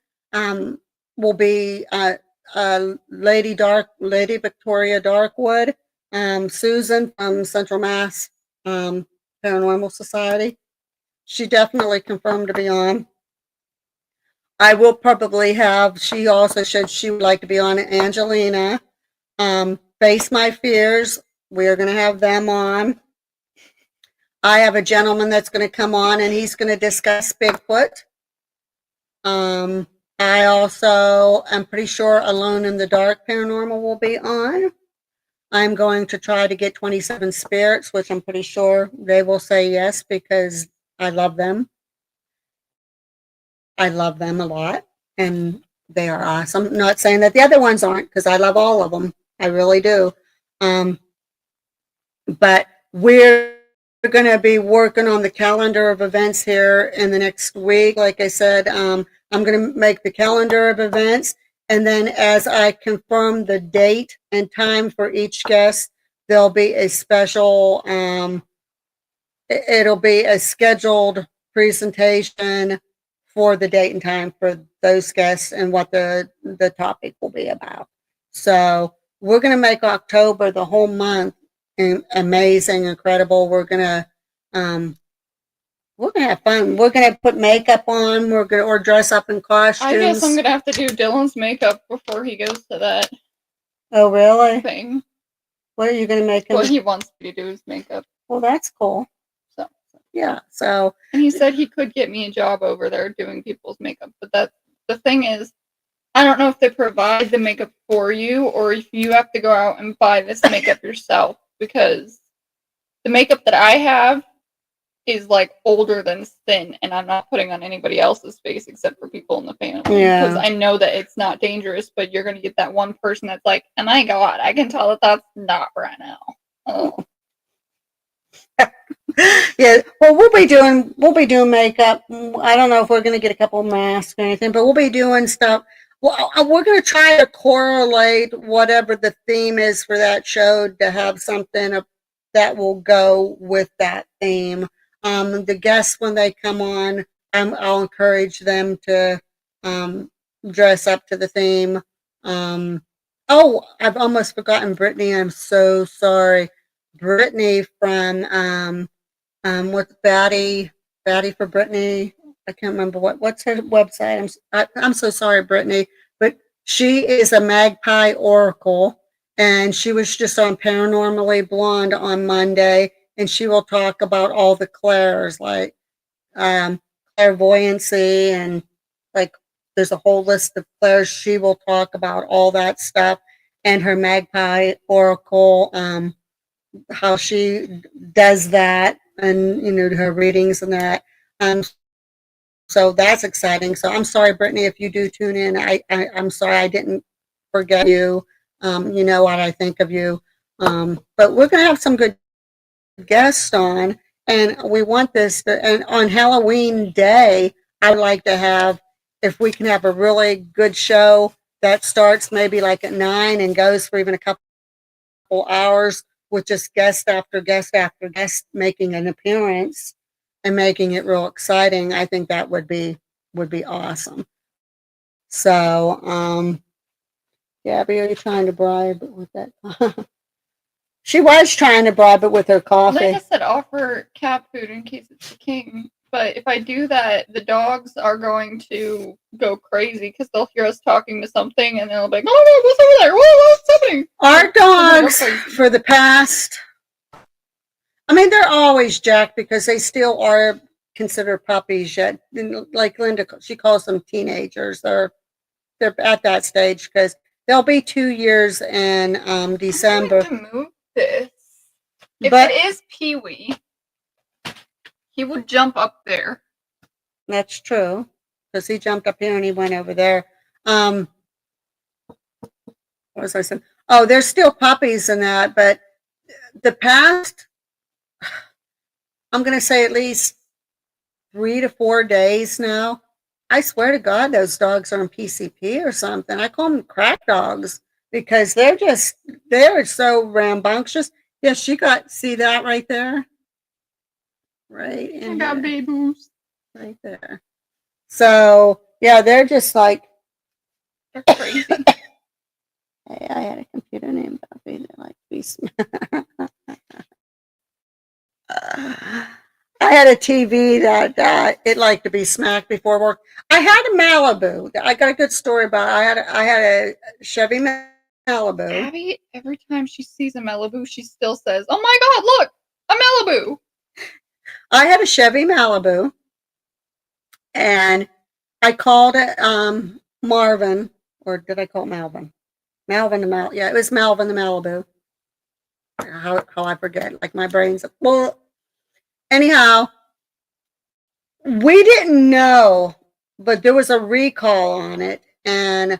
Speaker 1: Will be Lady Victoria Darkwood, Susan from Central Mass Paranormal Society. She definitely confirmed to be on. I will probably have, she also said she would like to be on, Angelina. Face My Fears, we are going to have them on. I have a gentleman that's going to come on and he's going to discuss Bigfoot. I also am pretty sure Alone in the Dark Paranormal will be on. I'm going to try to get 27 Spirits, which I'm pretty sure they will say yes because I love them. I love them a lot, and they are awesome. I'm not saying that the other ones aren't, because I love all of them. I really do. But we're going to be working on the calendar of events here in the next week. Like I said, I'm going to make the calendar of events, and then as I confirm the date and time for each guest, there'll be a special, it'll be a scheduled presentation for the date and time for those guests and what the topic will be about. So we're going to make October, the whole month, amazing, incredible. We're gonna have fun. We're gonna put makeup on. Or dress up in costumes.
Speaker 2: I guess I'm gonna have to do Dylan's makeup before he goes to that
Speaker 1: Oh, really?
Speaker 2: thing.
Speaker 1: What are you gonna make him?
Speaker 2: Well, he wants me to do his makeup.
Speaker 1: Well, that's cool.
Speaker 2: So
Speaker 1: yeah. So.
Speaker 2: And he said he could get me a job over there doing people's makeup, but the thing is, I don't know if they provide the makeup for you or if you have to go out and buy this makeup yourself, because the makeup that I have is like older than sin, and I'm not putting on anybody else's face except for people in the family.
Speaker 1: Yeah.
Speaker 2: Because I know that it's not dangerous, but you're going to get that one person that's like, oh my God, I can tell that that's not right now. Oh.
Speaker 1: Yeah, well, we'll be doing makeup. I don't know if we're going to get a couple of masks or anything, but we'll be doing stuff. Well, we're going to try to correlate whatever the theme is for that show to have something that will go with that theme. The guests, when they come on, I'll encourage them to dress up to the theme. Oh, I've almost forgotten Brittany. I'm so sorry. Brittany from what's Batty for Brittany. I can't remember what's her website. I'm so sorry, Brittany, but she is a magpie oracle, and she was just on Paranormally Blonde on Monday, and she will talk about all the clairs, like clairvoyancy, and like there's a whole list of clairs. She will talk about all that stuff, and her magpie oracle, how she does that, and her readings and that. So that's exciting. So I'm sorry, Brittany, if you do tune in. I'm sorry I didn't forget you. You know what I think of you. But we're gonna have some good guests on, and we want this. And on Halloween Day, I would like to have, if we can have a really good show that starts maybe like at 9 and goes for even a couple hours, with just guest after guest after guest making an appearance and making it real exciting. I think that would be awesome. So, Gabby, are you trying to bribe with that? She was trying to bribe it with her coffee.
Speaker 2: Like I said, offer cat food in case it's the king. But if I do that, the dogs are going to go crazy because they'll hear us talking to something and they'll be like, oh, what's over there? What's happening?
Speaker 1: Our dogs, for the past, I mean, they're always jacked because they still are considered puppies yet. Like Linda, she calls them teenagers. They're at that stage because they'll be 2 years in December.
Speaker 2: I'm going to move this. If it is Pee-wee, he would jump up there.
Speaker 1: That's true, because he jumped up here and he went over there. What was I saying? Oh, there's still puppies in that, but the past, I'm going to say at least 3 to 4 days now, I swear to God, those dogs are on PCP or something. I call them crack dogs because they're so rambunctious. Yeah, see that right there? Right in
Speaker 2: I got baboos.
Speaker 1: Right there. So, yeah, they're just like,
Speaker 2: they're crazy.
Speaker 1: Hey, I had a computer named Buffy that liked to be smacked. I had a TV that it liked to be smacked before work. I had a Malibu. I got a good story about it. I had a Chevy Malibu.
Speaker 2: Abby, every time she sees a Malibu, she still says, oh my God, look, a Malibu.
Speaker 1: I had a Chevy Malibu, and I called it Marvin, or did I call it Malvin? Malvin the Malibu. Yeah, it was Malvin the Malibu. How I forget? Like my brain's well. Anyhow, we didn't know, but there was a recall on it, and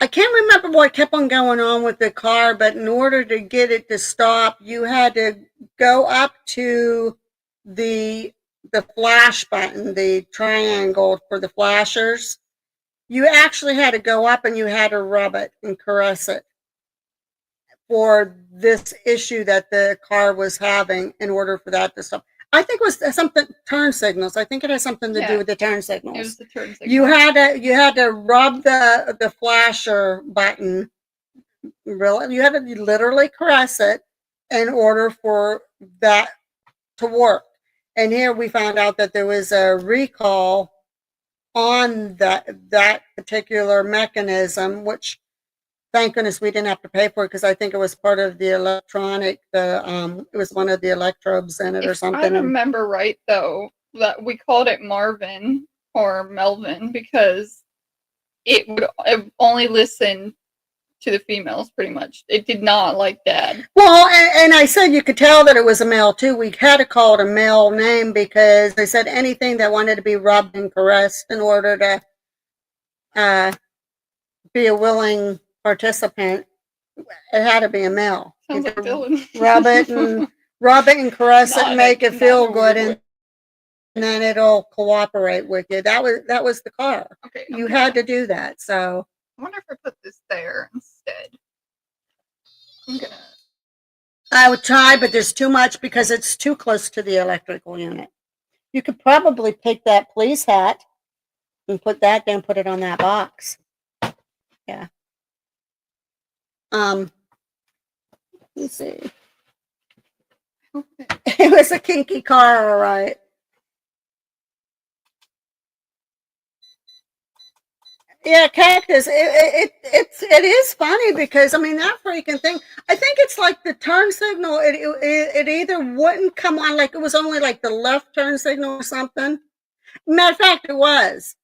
Speaker 1: I can't remember what kept on going on with the car, but in order to get it to stop, you had to go up to the flash button, the triangle for the flashers. You actually had to go up and you had to rub it and caress it. for this issue that the car was having in order for that to stop. I think it was something turn signals. I think it has something to do with the turn signals.
Speaker 2: It was the turn signal.
Speaker 1: You had to rub the flasher button. Really, you had to literally caress it in order for that to work. And here we found out that there was a recall on that particular mechanism, which thank goodness we didn't have to pay for it because I think it was part of the electronic. It was one of the electrodes in it or something.
Speaker 2: I remember right though that we called it Marvin or Melvin because it would only listen to the females pretty much. It did not like Dad.
Speaker 1: Well, and I said you could tell that it was a male too. We had to call it a male name because they said anything that wanted to be rubbed and caressed in order to be a willing participant, it had to be a male.
Speaker 2: Sounds like Dylan.
Speaker 1: rub it and caress it and make it feel good, and then it'll cooperate with you. That was the car.
Speaker 2: Okay.
Speaker 1: You had to do that. So
Speaker 2: I wonder if I put this there instead.
Speaker 1: I would try, but there's too much because it's too close to the electrical unit. You could probably take that police hat and put that down, put it on that box. Yeah. Let's see. It was a kinky car, all right. Yeah, cactus. It is funny because I mean that freaking thing. I think it's like the turn signal. It either wouldn't come on, like it was only like the left turn signal or something. Matter of fact, it was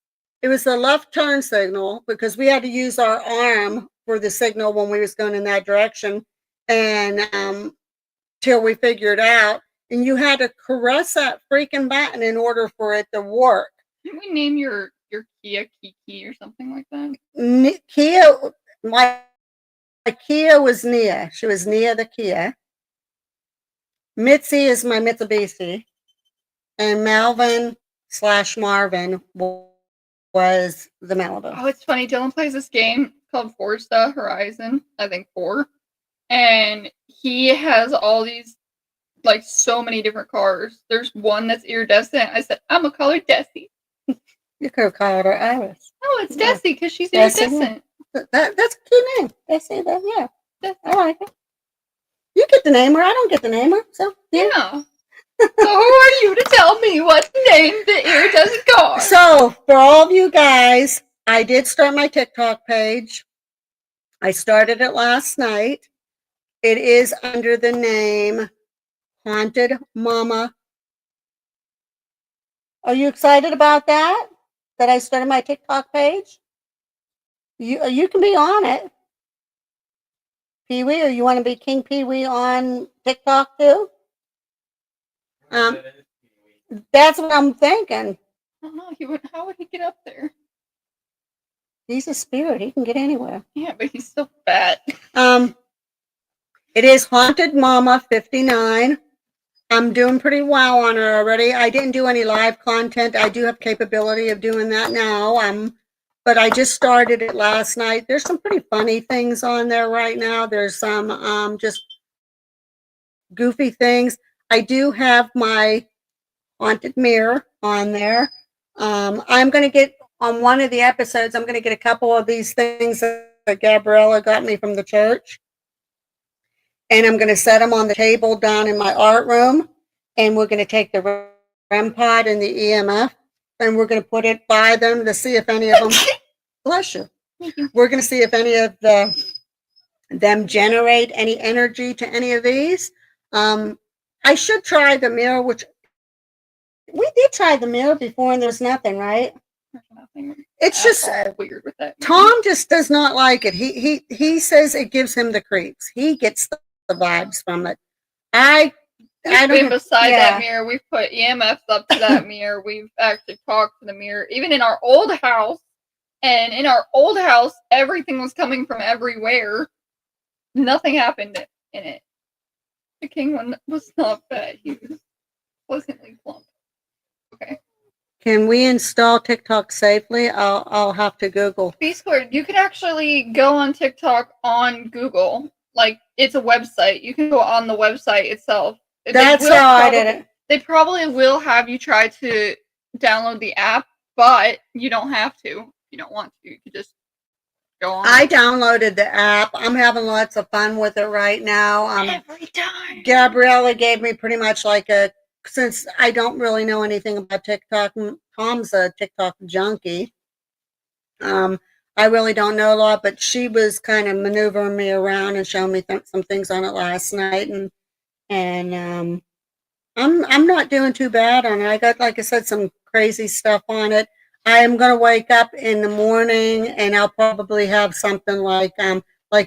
Speaker 1: the left turn signal because we had to use our arm for the signal when we was going in that direction, and till we figured out. And you had to caress that freaking button in order for it to work.
Speaker 2: Didn't we name your Kia Kiki or something like that?
Speaker 1: Kia, my Kia was Nia. She was Nia the Kia. Mitzi is my Mitsubishi, and Malvin / Marvin was the Malibu.
Speaker 2: Oh, it's funny. Dylan plays this game called Forza Horizon, I think 4, and he has all these, like, so many different cars. There's one that's iridescent. I said, I'm gonna call her Desi.
Speaker 1: You could have called her Iris.
Speaker 2: Oh, it's Desi because she's iridescent.
Speaker 1: That's a cute name. Desi, yeah. I like it. You get the name her. I don't get the name her. So,
Speaker 2: yeah. So who are you to tell me what to name the iridescent car?
Speaker 1: So, for all of you guys, I did start my TikTok page. I started it last night. It is under the name Haunted Mama. Are you excited about that? That I started my TikTok page? You can be on it. Pee-wee, or you want to be King Pee-wee on TikTok too? That's what I'm thinking.
Speaker 2: I don't know. How would he get up there?
Speaker 1: He's a spirit. He can get anywhere.
Speaker 2: Yeah, but he's so fat.
Speaker 1: It is Haunted Mama 59. I'm doing pretty well on her already. I didn't do any live content. I do have capability of doing that now. But I just started it last night. There's some pretty funny things on there right now. There's some just goofy things. I do have my haunted mirror on there. I'm going to get on one of the episodes, I'm going to get a couple of these things that Gabriella got me from the church. And I'm going to set them on the table down in my art room. And we're going to take the REM pod and the EMF. And we're going to put it by them to see if any of them, bless you. We're going to see if any of them generate any energy to any of these. I should try the mirror, which we did try the mirror before and there's nothing, right?
Speaker 2: Nothing.
Speaker 1: It's just
Speaker 2: weird with that.
Speaker 1: Tom just does not like it. He says it gives him the creeps. He gets the vibes from it.
Speaker 2: We've been beside that mirror. We've put EMFs up to that mirror. We've actually talked to the mirror. Even in our old house. And in our old house, everything was coming from everywhere. Nothing happened in it. The king one was not fat. He was pleasantly plump. Okay.
Speaker 1: Can we install TikTok safely? I'll have to Google.
Speaker 2: B-Squared, you can actually go on TikTok on Google. like it's a website. You can go on the website itself.
Speaker 1: That's how I did it.
Speaker 2: They probably will have you try to download the app, but you don't have to. If you don't want to, you can just go on.
Speaker 1: I downloaded the app. I'm having lots of fun with it right now.
Speaker 2: Every time.
Speaker 1: Gabriella gave me pretty much like since I don't really know anything about TikTok, Tom's a TikTok junkie. I really don't know a lot, but she was kind of maneuvering me around and showing me some things on it last night, and I'm not doing too bad on it. I got, like I said, some crazy stuff on it. I am gonna wake up in the morning and I'll probably have something like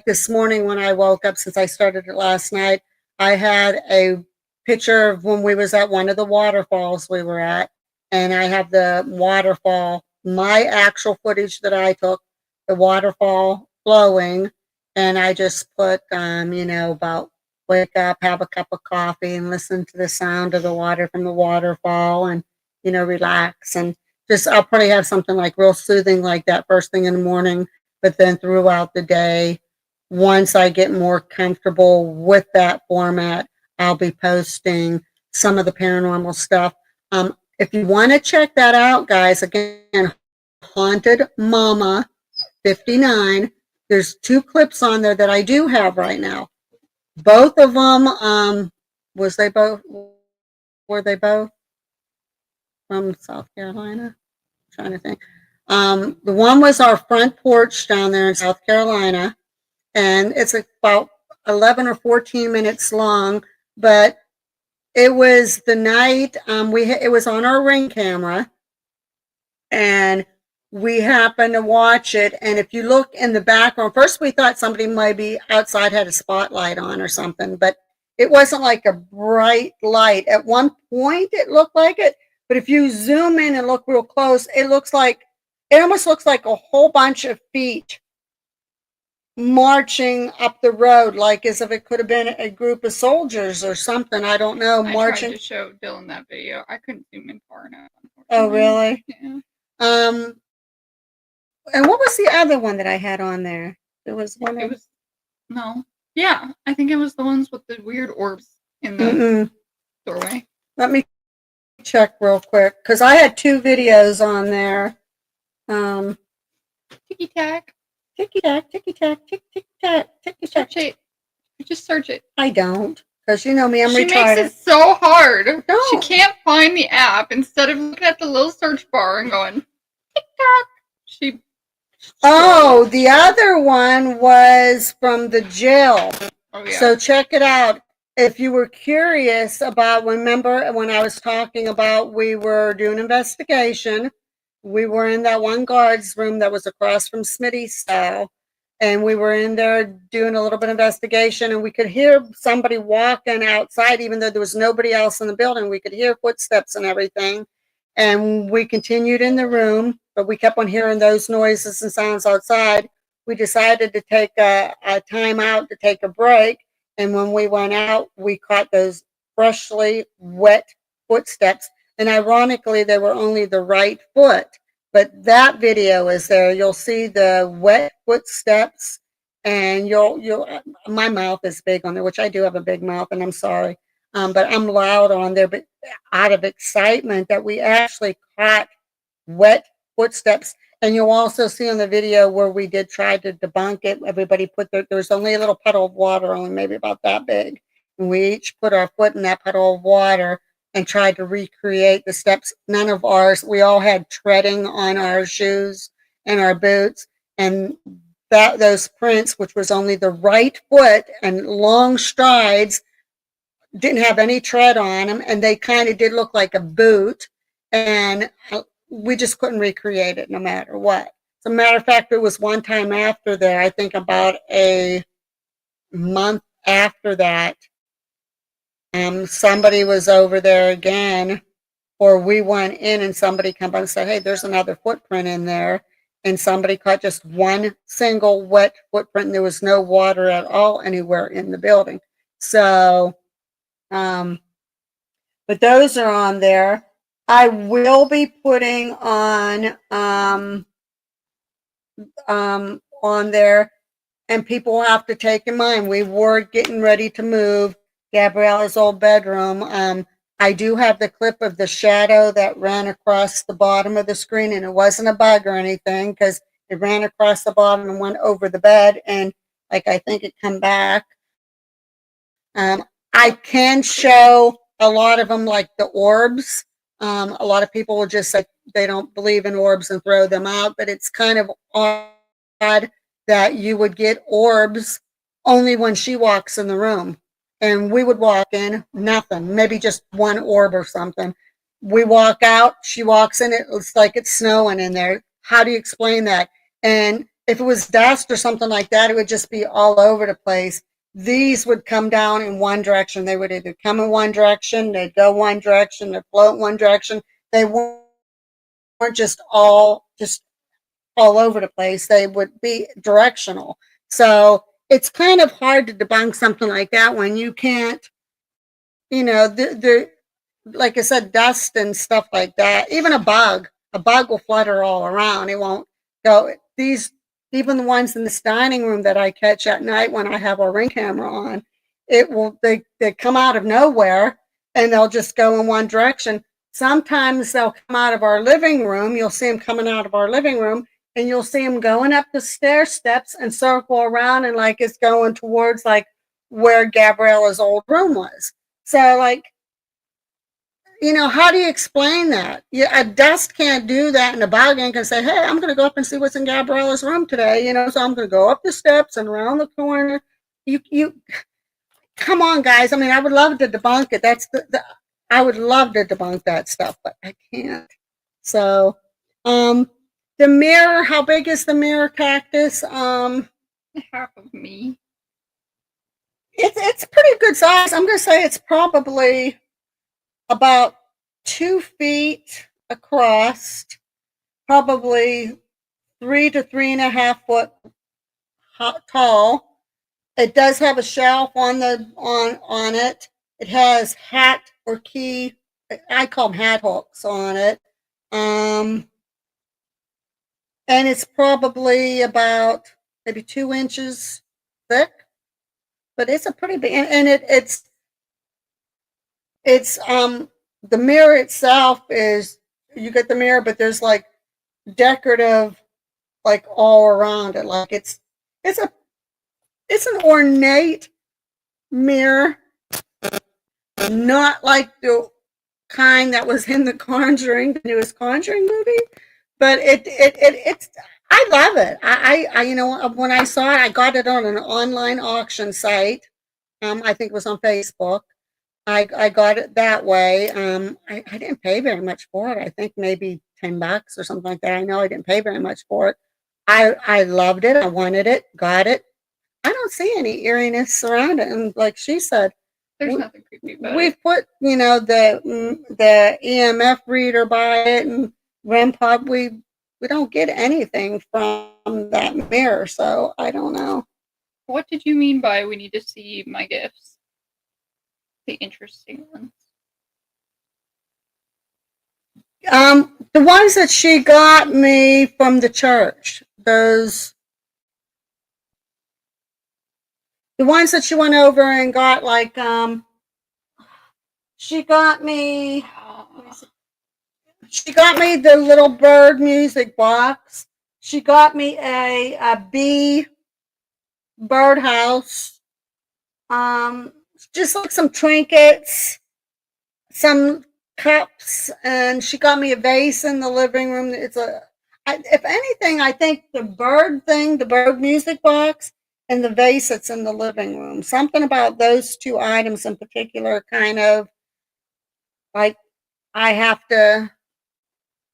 Speaker 1: this morning when I woke up, since I started it last night, I had a picture of when we was at one of the waterfalls we were at, and I have the waterfall, my actual footage that I took, the waterfall flowing, and I just put about wake up, have a cup of coffee, and listen to the sound of the water from the waterfall, and relax. And just, I'll probably have something like real soothing like that first thing in the morning, but then throughout the day, once I get more comfortable with that format, I'll be posting some of the paranormal stuff. If you want to check that out, guys, again, Haunted Mama 59. There's 2 clips on there that I do have right now. Both of them, were they both from South Carolina? I'm trying to think. The one was our front porch down there in South Carolina, and it's about 11 or 14 minutes long, but it was the night, it was on our Ring camera, and we happened to watch it. And if you look in the background, first we thought somebody maybe outside had a spotlight on or something, but it wasn't like a bright light. At one point it looked like it, but if you zoom in and look real close, it almost looks like a whole bunch of feet marching up the road, like as if it could have been a group of soldiers or something. I don't know. Marching.
Speaker 2: I tried to show Dylan that video. I couldn't zoom in far enough.
Speaker 1: Oh, really?
Speaker 2: Yeah.
Speaker 1: And what was the other one that I had on there? There was one.
Speaker 2: No. Yeah, I think it was the ones with the weird orbs in the doorway.
Speaker 1: Let me check real quick, because I had 2 videos on there.
Speaker 2: Ticky tack.
Speaker 1: Ticky tack, ticky tack, tick tick tack, ticky tack.
Speaker 2: Search it. Just search it.
Speaker 1: I don't, because you know me, I'm retarded.
Speaker 2: She makes it so hard. No. She can't find the app. Instead of looking at the little search bar and going tick tock,
Speaker 1: Oh, the other one was from the jail.
Speaker 2: Oh, yeah.
Speaker 1: So check it out. If you were curious about, remember when I was talking about we were doing investigation, we were in that one guard's room that was across from Smitty's cell, and we were in there doing a little bit of investigation, and we could hear somebody walking outside, even though there was nobody else in the building. We could hear footsteps and everything. And we continued in the room, but we kept on hearing those noises and sounds outside. We decided to take a time out to take a break. And when we went out, we caught those freshly wet footsteps. And ironically, they were only the right foot. But that video is there. You'll see the wet footsteps, and my mouth is big on there, which I do have a big mouth, and I'm sorry. But I'm loud on there, but out of excitement that we actually caught wet footsteps. And you'll also see on the video where we did try to debunk it. Everybody put there was only a little puddle of water, only maybe about that big. And we each put our foot in that puddle of water and tried to recreate the steps. None of ours, we all had treading on our shoes and our boots. And those prints, which was only the right foot and long strides, didn't have any tread on them, and they kind of did look like a boot, and we just couldn't recreate it no matter what. As a matter of fact, it was one time after there, I think about a month after that, somebody was over there again, or we went in and somebody come by and said, hey, there's another footprint in there, and somebody caught just one single wet footprint, and there was no water at all anywhere in the building. So but those are on there. I will be putting on there and people have to take in mind, we were getting ready to move Gabriella's old bedroom. I do have the clip of the shadow that ran across the bottom of the screen, and it wasn't a bug or anything because it ran across the bottom and went over the bed, and like I think it come back. I can show a lot of them, like the orbs. A lot of people will just say they don't believe in orbs and throw them out, but it's kind of odd that you would get orbs only when she walks in the room. And we would walk in, nothing, maybe just one orb or something. We walk out, she walks in, it looks like it's snowing in there. How do you explain that? And if it was dust or something like that, it would just be all over the place. These would come down in one direction. They would either come in one direction, they'd go one direction, they'd float one direction. They weren't just all over the place. They would be directional. So it's kind of hard to debunk something like that when you can't, like I said, dust and stuff like that. Even a bug will flutter all around. It won't go. Even the ones in this dining room that I catch at night when I have a Ring camera on, they come out of nowhere and they'll just go in one direction. Sometimes they'll come out of our living room. You'll see them coming out of our living room, and you'll see them going up the stair steps and circle around, and like it's going towards like where Gabriella's old room was. So like, how do you explain that? A dust can't do that, and a bug ain't gonna say, "Hey, I'm gonna go up and see what's in Gabriella's room today." So I'm gonna go up the steps and around the corner. You, come on, guys. I mean, I would love to debunk it. I would love to debunk that stuff, but I can't. So, the mirror. How big is the mirror, Cactus?
Speaker 2: Half of me.
Speaker 1: It's pretty good size. I'm gonna say it's probably about 2 feet across, probably 3 to 3.5 foot tall. It does have a shelf on it. It has hat or key. I call them hat hooks on it. And it's probably about maybe 2 inches thick, but it's a pretty big. And it's the mirror itself is, you get the mirror, but there's like decorative like all around it. Like it's an ornate mirror, not like the kind that was in the newest Conjuring movie, but it's, I love it. When I saw it, I got it on an online auction site. I think it was on Facebook. I got it that way. I didn't pay very much for it. I think maybe $10 or something like that. I know I didn't pay very much for it. I loved it. I wanted it. Got it. I don't see any eeriness around it. And like she said,
Speaker 2: there's nothing creepy about
Speaker 1: we
Speaker 2: it.
Speaker 1: put the EMF reader by it, and REM pod. We don't get anything from that mirror, so I don't know.
Speaker 2: What did you mean by we need to see my gifts? The interesting ones.
Speaker 1: The ones that she got me from the church, the ones that she went over and got, like, she got me the little bird music box. She got me a bee birdhouse. Just like some trinkets, some cups, and she got me a vase in the living room. If anything, I think the bird music box, and the vase that's in the living room. Something about those 2 items in particular kind of like I have to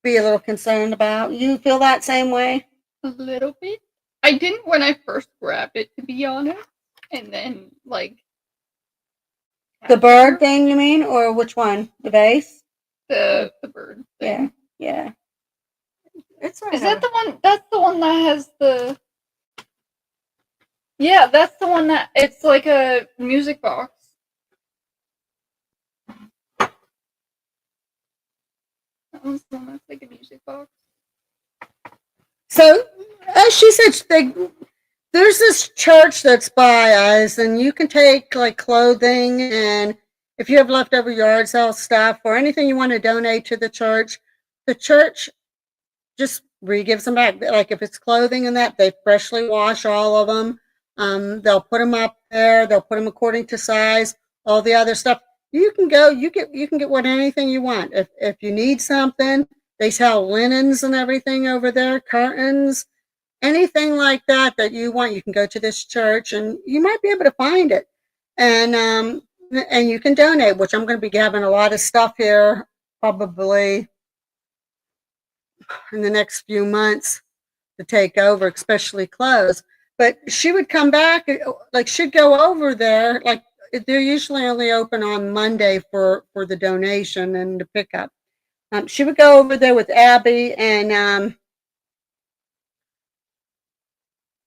Speaker 1: be a little concerned about. You feel that same way?
Speaker 2: A little bit. I didn't when I first grabbed it, to be honest. And then, like,
Speaker 1: the bird thing, you mean? Or which one? The vase?
Speaker 2: The bird thing.
Speaker 1: Yeah. It's
Speaker 2: Is that the one? That's the one that has the... Yeah, that's the one that... It's like a music box. That one's the one that's like a music box.
Speaker 1: So, as she said, there's this church that's by us, and you can take like clothing, and if you have leftover yard sale stuff or anything you want to donate to the church just re-gives them back. Like if it's clothing and that, they freshly wash all of them. They'll put them up there. They'll put them according to size. All the other stuff, you can go. You can get what anything you want. If you need something, they sell linens and everything over there, curtains, anything like that that you want. You can go to this church and you might be able to find it, and you can donate. Which I'm going to be having a lot of stuff here probably in the next few months to take over, especially clothes. But she would come back, like she'd go over there, like they're usually only open on Monday for the donation and the pickup. She would go over there with Abby, and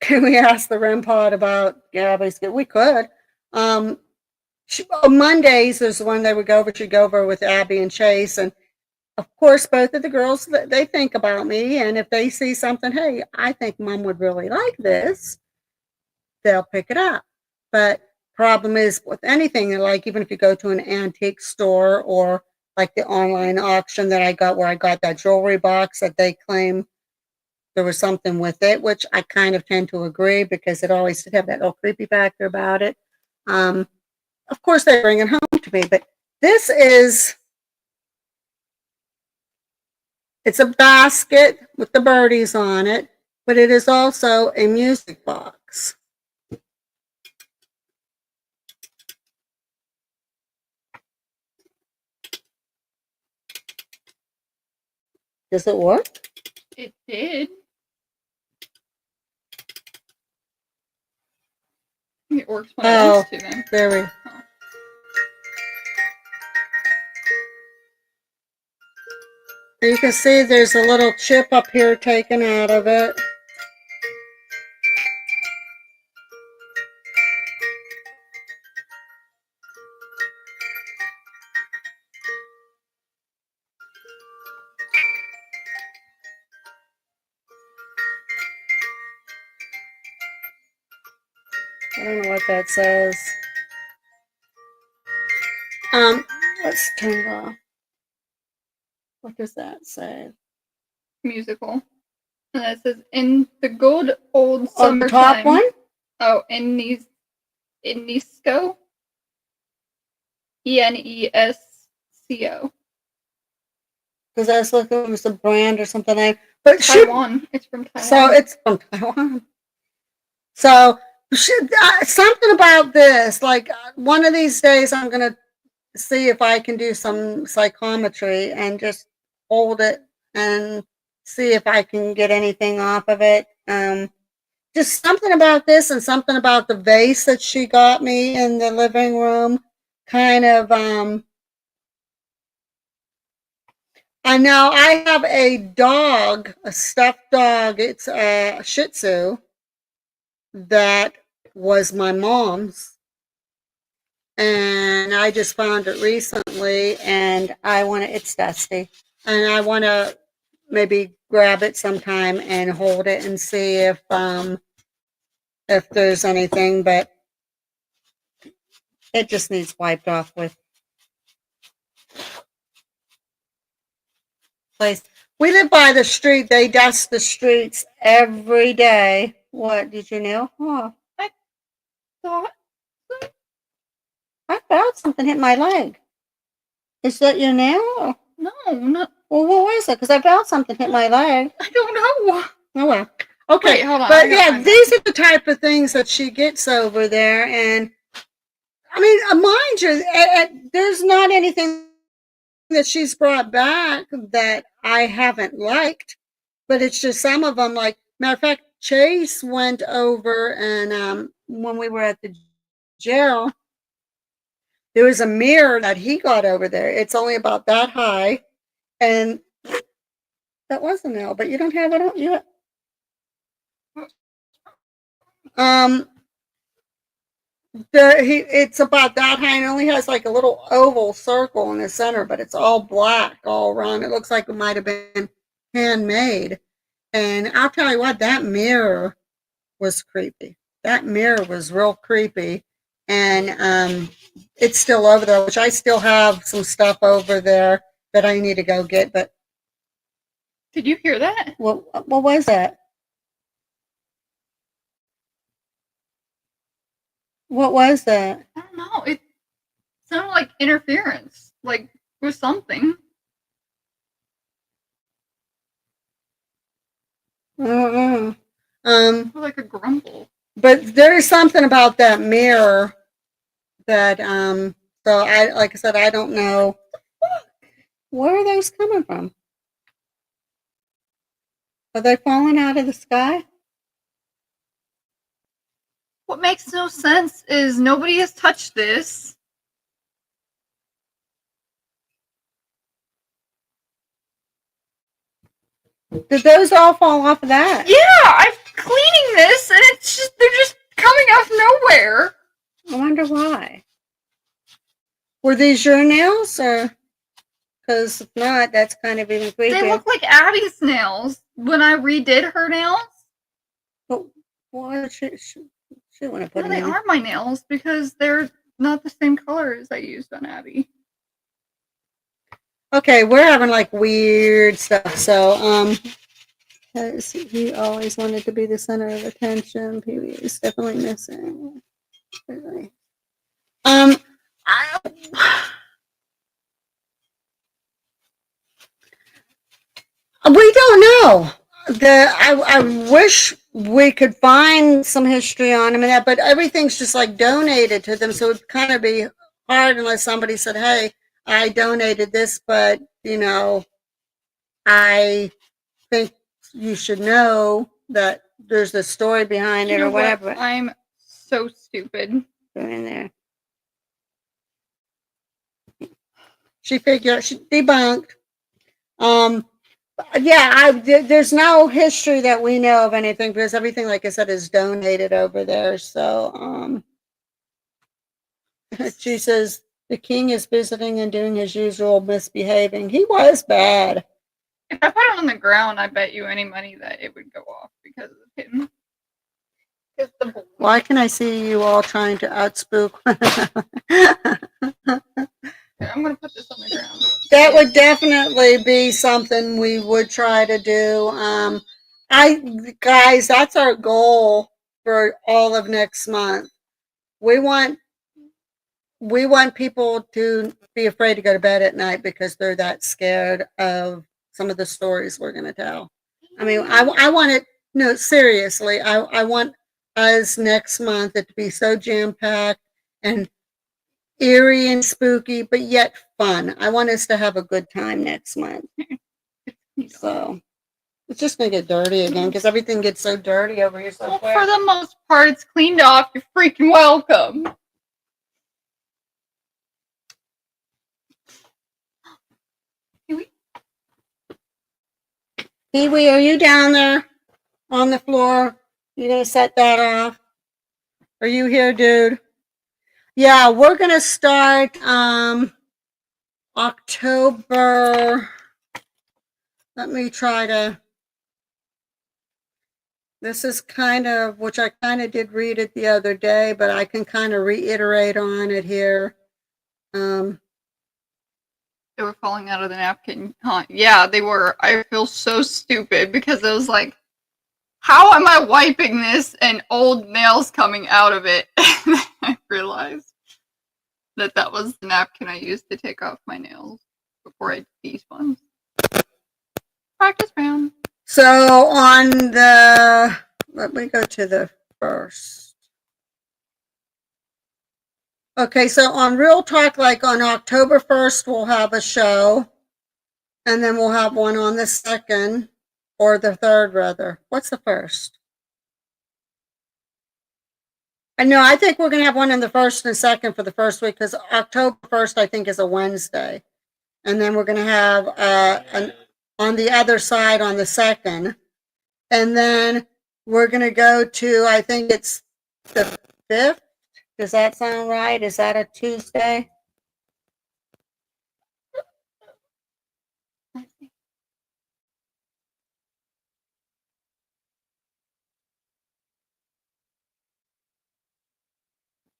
Speaker 1: can we ask the REM pod about Abby's? We could. Mondays is when they would go over. She'd go over with Abby and Chase, and of course, both of the girls, they think about me, and if they see something, hey, I think Mom would really like this, they'll pick it up. But problem is with anything, like even if you go to an antique store or like the online auction that I got, where I got that jewelry box that they claim there was something with it, which I kind of tend to agree because it always did have that little creepy factor about it. Of course, they bring it home to me, but this is... It's a basket with the birdies on it, but it is also a music box. Does it work?
Speaker 2: It did. It works when it wants to then.
Speaker 1: There we go. You can see there's a little chip up here taken out of it. I don't know what that says. Let's turn it off. What does that say?
Speaker 2: Musical. And it says, in the good old summertime.
Speaker 1: The top one?
Speaker 2: Oh, Enisco? Enesco.
Speaker 1: Because I was looking, it was a brand or something like. But
Speaker 2: Taiwan. It's from Taiwan.
Speaker 1: So it's from Taiwan. So something about this, like one of these days, I'm gonna see if I can do some psychometry and just hold it and see if I can get anything off of it. Just something about this and something about the vase that she got me in the living room. Kind of, I know I have a dog, a stuffed dog. It's a Shih Tzu that was my mom's. And I just found it recently, and it's dusty. And I want to maybe grab it sometime and hold it and see if there's anything, but it just needs wiped off with place. We live by the street. They dust the streets every day. What, did you know? Oh, I felt something hit my leg. Is that your nail?
Speaker 2: No, not.
Speaker 1: Well, what was it? Because I felt something hit my leg.
Speaker 2: I don't know.
Speaker 1: Oh, well. Okay.
Speaker 2: Wait, hold on.
Speaker 1: But yeah, these are the type of things that she gets over there. And I mean, mind you, there's not anything that she's brought back that I haven't liked. But it's just some of them, like, matter of fact, Chase went over and when we were at the jail, there was a mirror that he got over there. It's only about that high. And that was a nail, but you don't have it on you. It's about that high and only has like a little oval circle in the center, but it's all black all around. It looks like it might have been handmade. And I'll tell you what, that mirror was creepy. that mirror was real creepy. And it's still over there, which I still have some stuff over there that I need to go get. But
Speaker 2: Did you hear that?
Speaker 1: what was that? What was that?
Speaker 2: I don't know. It sounded like interference, like with something.
Speaker 1: I don't know.
Speaker 2: Or like a grumble.
Speaker 1: But there's something about that mirror that so I like I said, I don't know where are those coming from. Are they falling out of the sky?
Speaker 2: What makes no sense is nobody has touched this.
Speaker 1: Did those all fall off of that?
Speaker 2: Yeah, I'm cleaning this and they're just coming out of nowhere.
Speaker 1: I wonder why. Were these your nails or? Because if not, that's kind of even creepy.
Speaker 2: They look like Abby's nails when I redid her nails.
Speaker 1: But why she wouldn't have put
Speaker 2: No,
Speaker 1: them
Speaker 2: they
Speaker 1: in.
Speaker 2: are my nails because they're not the same color as I used on Abby.
Speaker 1: Okay, we're having like weird stuff. So, he always wanted to be the center of attention. PB is definitely missing. I, we don't know. I wish we could find some history on them and that, but everything's just like donated to them, so it'd kind of be hard unless somebody said, "Hey, I donated this, but I think you should know that there's a story behind it or whatever."
Speaker 2: What? I'm so stupid.
Speaker 1: Go in there. She debunked. Yeah, there's no history that we know of anything because everything, like I said, is donated over there. So, she says the king is visiting and doing his usual misbehaving. He was bad.
Speaker 2: If I put it on the ground, I bet you any money that it would go off because of him.
Speaker 1: Why can I see you all trying to outspook?
Speaker 2: I'm gonna put this on the ground.
Speaker 1: That would definitely be something we would try to do. Guys, that's our goal for all of next month. We want people to be afraid to go to bed at night because they're that scared of some of the stories we're going to tell. I mean, I want it. No, seriously, I want us next month it to be so jam packed and eerie and spooky, but yet fun. I want us to have a good time next month. So it's just gonna get dirty again because everything gets so dirty over here so quick.
Speaker 2: For the most part, it's cleaned off. You're freaking welcome.
Speaker 1: Kiwi, are you down there on the floor? You gonna set that off? Are you here, dude? Yeah, we're gonna start October. Let me try to. This is kind of, which I kind of did read it the other day, but I can kind of reiterate on it here.
Speaker 2: They were falling out of the napkin. Huh? Yeah, they were. I feel so stupid because it was like, how am I wiping this and old nails coming out of it? And I realized that was the napkin I used to take off my nails before I did these ones. Practice round.
Speaker 1: So on the, let me go to the first. Okay, so on Real Talk, like on October 1st, we'll have a show. And then we'll have one on the 2nd, or the 3rd, rather. What's the 1st? I think we're going to have one on the 1st and 2nd for the first week because October 1st, I think, is a Wednesday. And then we're going to have on the other side on the 2nd. And then we're going to go to, I think it's the 5th. Does that sound right? Is that a Tuesday?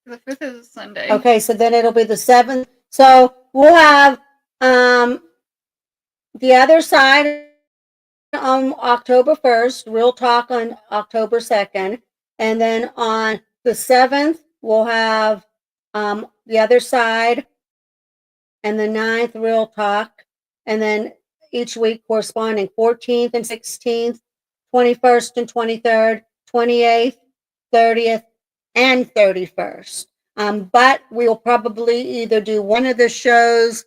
Speaker 2: The 5th is a Sunday.
Speaker 1: Okay, so then it'll be the 7th. So we'll have the other side on October 1st, Real Talk on October 2nd, and then on the 7th, we'll have the other side, and the 9th, Real Talk, and then each week corresponding 14th and 16th, 21st and 23rd, 28th, 30th, and 31st. But we'll probably either do one of the shows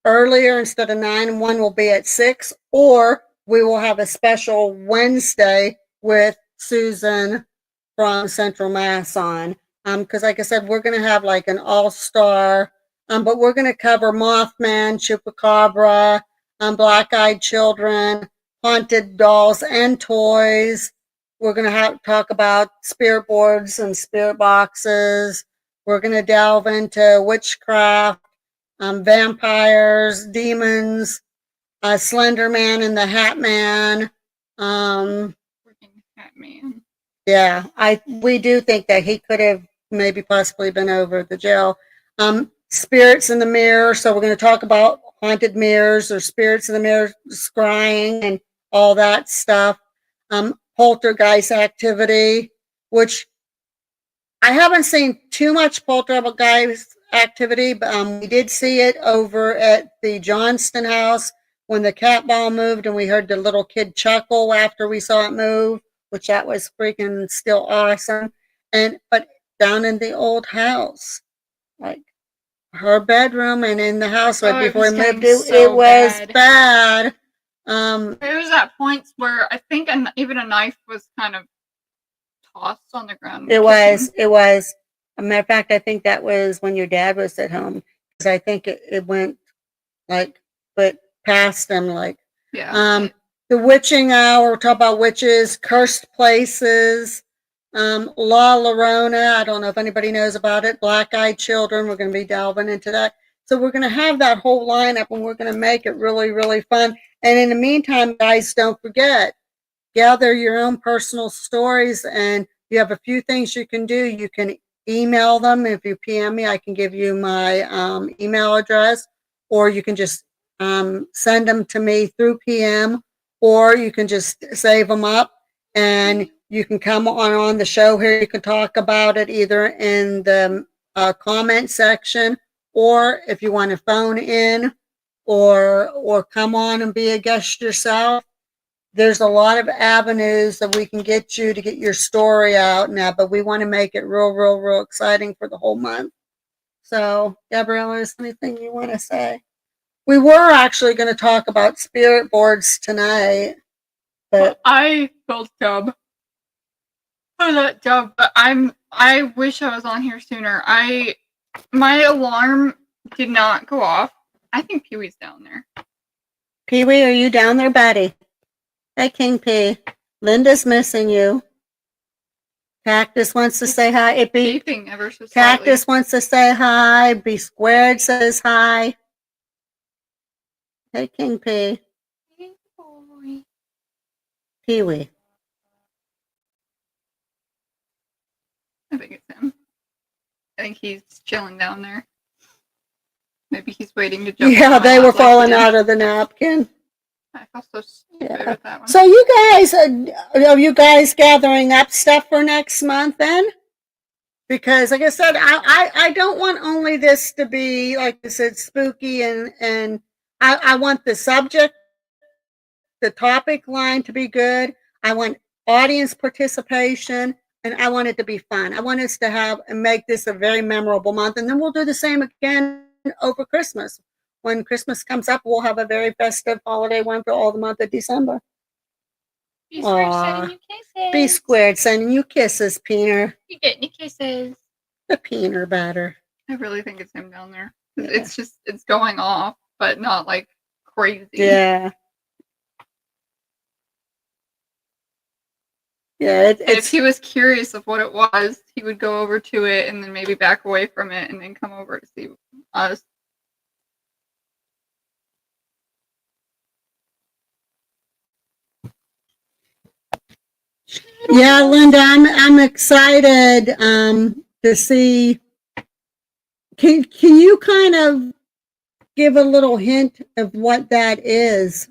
Speaker 1: earlier instead of 9, and one will be at 6, or we will have a special Wednesday with Susan from Central Mass on. Because like I said, we're going to have like an all-star, but we're going to cover Mothman, Chupacabra, Black-Eyed Children, haunted dolls and toys. We're going to talk about spirit boards and spirit boxes. We're going to delve into witchcraft, vampires, demons, Slender Man and the Hat Man.
Speaker 2: Freaking Hat Man.
Speaker 1: Yeah, we do think that he could have maybe possibly been over the jail. Spirits in the mirror. So we're going to talk about haunted mirrors or spirits in the mirror scrying and all that stuff. Poltergeist activity, which I haven't seen too much poltergeist activity, but we did see it over at the Johnston house when the cat ball moved, and we heard the little kid chuckle after we saw it move, which that was freaking still awesome. But down in the old house, like her bedroom and in the house right before we moved, it was bad.
Speaker 2: There was at points where I think even a knife was kind of tossed on the ground.
Speaker 1: It was. As a matter of fact, I think that was when your dad was at home, because I think it went like, but past him, like.
Speaker 2: Yeah.
Speaker 1: The witching hour. We'll talk about witches, cursed places, La Llorona. I don't know if anybody knows about it. Black-Eyed Children. We're going to be delving into that. So we're going to have that whole lineup, and we're going to make it really, really fun. And in the meantime, guys, don't forget, gather your own personal stories, and you have a few things you can do. You can email them. If you PM me, I can give you my email address, or you can just send them to me through PM, or you can just save them up, and you can come on the show here. You can talk about it either in the comment section, or if you want to phone in or come on and be a guest yourself. There's a lot of avenues that we can get you to get your story out now, but we want to make it real, real, real exciting for the whole month. So, Gabriella, is there anything you want to say? We were actually going to talk about spirit boards tonight, but
Speaker 2: I felt dumb for that job, but I wish I was on here sooner. My alarm did not go off. I think Pee-wee's down there.
Speaker 1: Pee-wee, are you down there, buddy? Hey, King P. Linda's missing you. Cactus wants to say hi.
Speaker 2: Beeping ever so slightly.
Speaker 1: Cactus wants to say hi. B Squared says hi. Hey, King P.
Speaker 2: Hey, boy.
Speaker 1: Pee-wee.
Speaker 2: I think it's him. I think he's chilling down there. Maybe he's waiting to jump.
Speaker 1: Yeah, they were falling out of the napkin.
Speaker 2: I felt so stupid with that one.
Speaker 1: So you guys, are you guys gathering up stuff for next month then? Because like I said, I don't want only this to be, like I said, spooky, and I want the subject, the topic line to be good. I want audience participation, and I want it to be fun. I want us to have and make this a very memorable month, and then we'll do the same again over Christmas. When Christmas comes up, we'll have a very festive holiday one for all the month of December.
Speaker 2: B Squared sending you kisses.
Speaker 1: B Squared sending you kisses, Peener.
Speaker 2: You getting your kisses.
Speaker 1: The Peener batter.
Speaker 2: I really think it's him down there.
Speaker 1: Yeah.
Speaker 2: It's going off, but not like crazy.
Speaker 1: Yeah. Yeah,
Speaker 2: if he was curious of what it was, he would go over to it and then maybe back away from it and then come over to see us.
Speaker 1: Yeah, Linda, I'm excited to see Can you kind of give a little hint of what that is?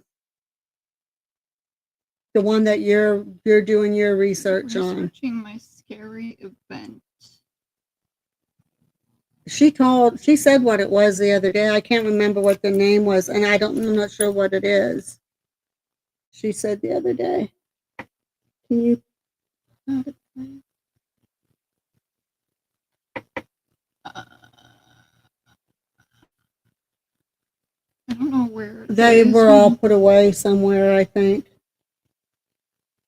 Speaker 1: The one that you're doing your research on.
Speaker 2: Researching my scary event.
Speaker 1: She said what it was the other day. I can't remember what the name was, and I'm not sure what it is. She said the other day. Can you?
Speaker 2: I don't know where.
Speaker 1: They were all put away somewhere, I think.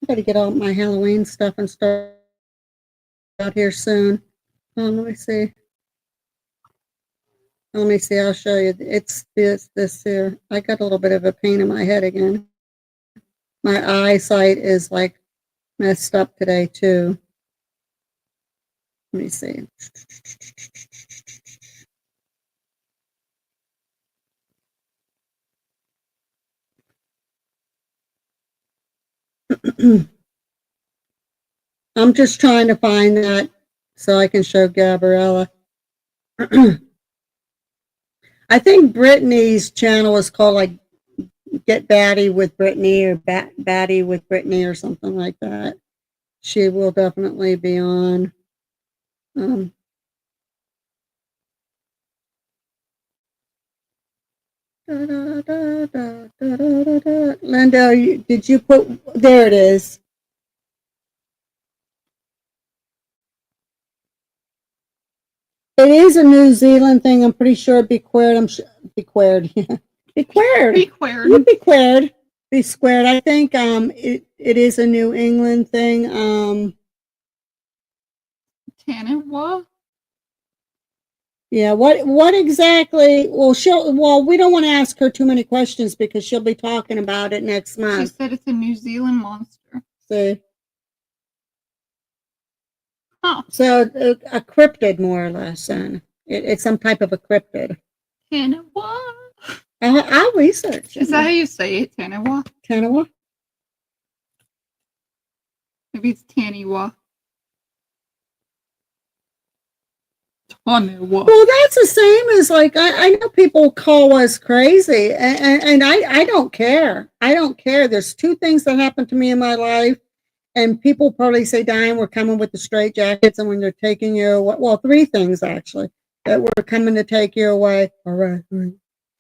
Speaker 1: I got to get all my Halloween stuff and start out here soon. Let me see. Let me see. I'll show you. It's this here. I got a little bit of a pain in my head again. My eyesight is like messed up today too. Let me see. I'm just trying to find that so I can show Gabriella. I think Brittany's channel is called like Get Batty with Brittany or Batty with Brittany or something like that. She will definitely be on. Linda, did you put, there it is. It is a New Zealand thing. I'm pretty sure be queered. Be queered. Be queered.
Speaker 2: Be queered.
Speaker 1: You be queered. Be squared. I think it is a New England thing.
Speaker 2: Tanawa?
Speaker 1: Yeah, what exactly? Well, we don't want to ask her too many questions because she'll be talking about it next
Speaker 2: She
Speaker 1: month.
Speaker 2: said it's a New Zealand monster.
Speaker 1: See?
Speaker 2: Huh.
Speaker 1: So a cryptid, more or less, then. It's some type of a cryptid.
Speaker 2: Tanawa?
Speaker 1: I'll research.
Speaker 2: Is that how you say it, Tanawa?
Speaker 1: Tanawa?
Speaker 2: Maybe it's Taniwa. Tanawa.
Speaker 1: Well, that's the same as like I know people call us crazy, and I don't care. I don't care. There's two things that happened to me in my life, and people probably say, "Diane, we're coming with the straight jackets," and when they're taking you, well, three things actually that we're coming to take you away. All right.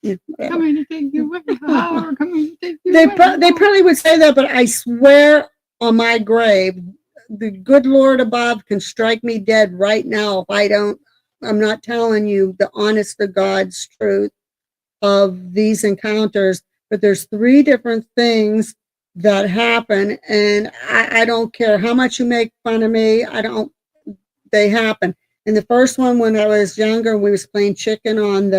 Speaker 1: Yeah,
Speaker 2: coming to take you away. Oh, coming to take you away.
Speaker 1: They probably would say that, but I swear on my grave, the good Lord above can strike me dead right now if I don't. I'm not telling you the honest to God's truth of these encounters, but there's three different things that happen, and I don't care how much you make fun of me. They happen. And the first one, when I was younger, we was playing chicken on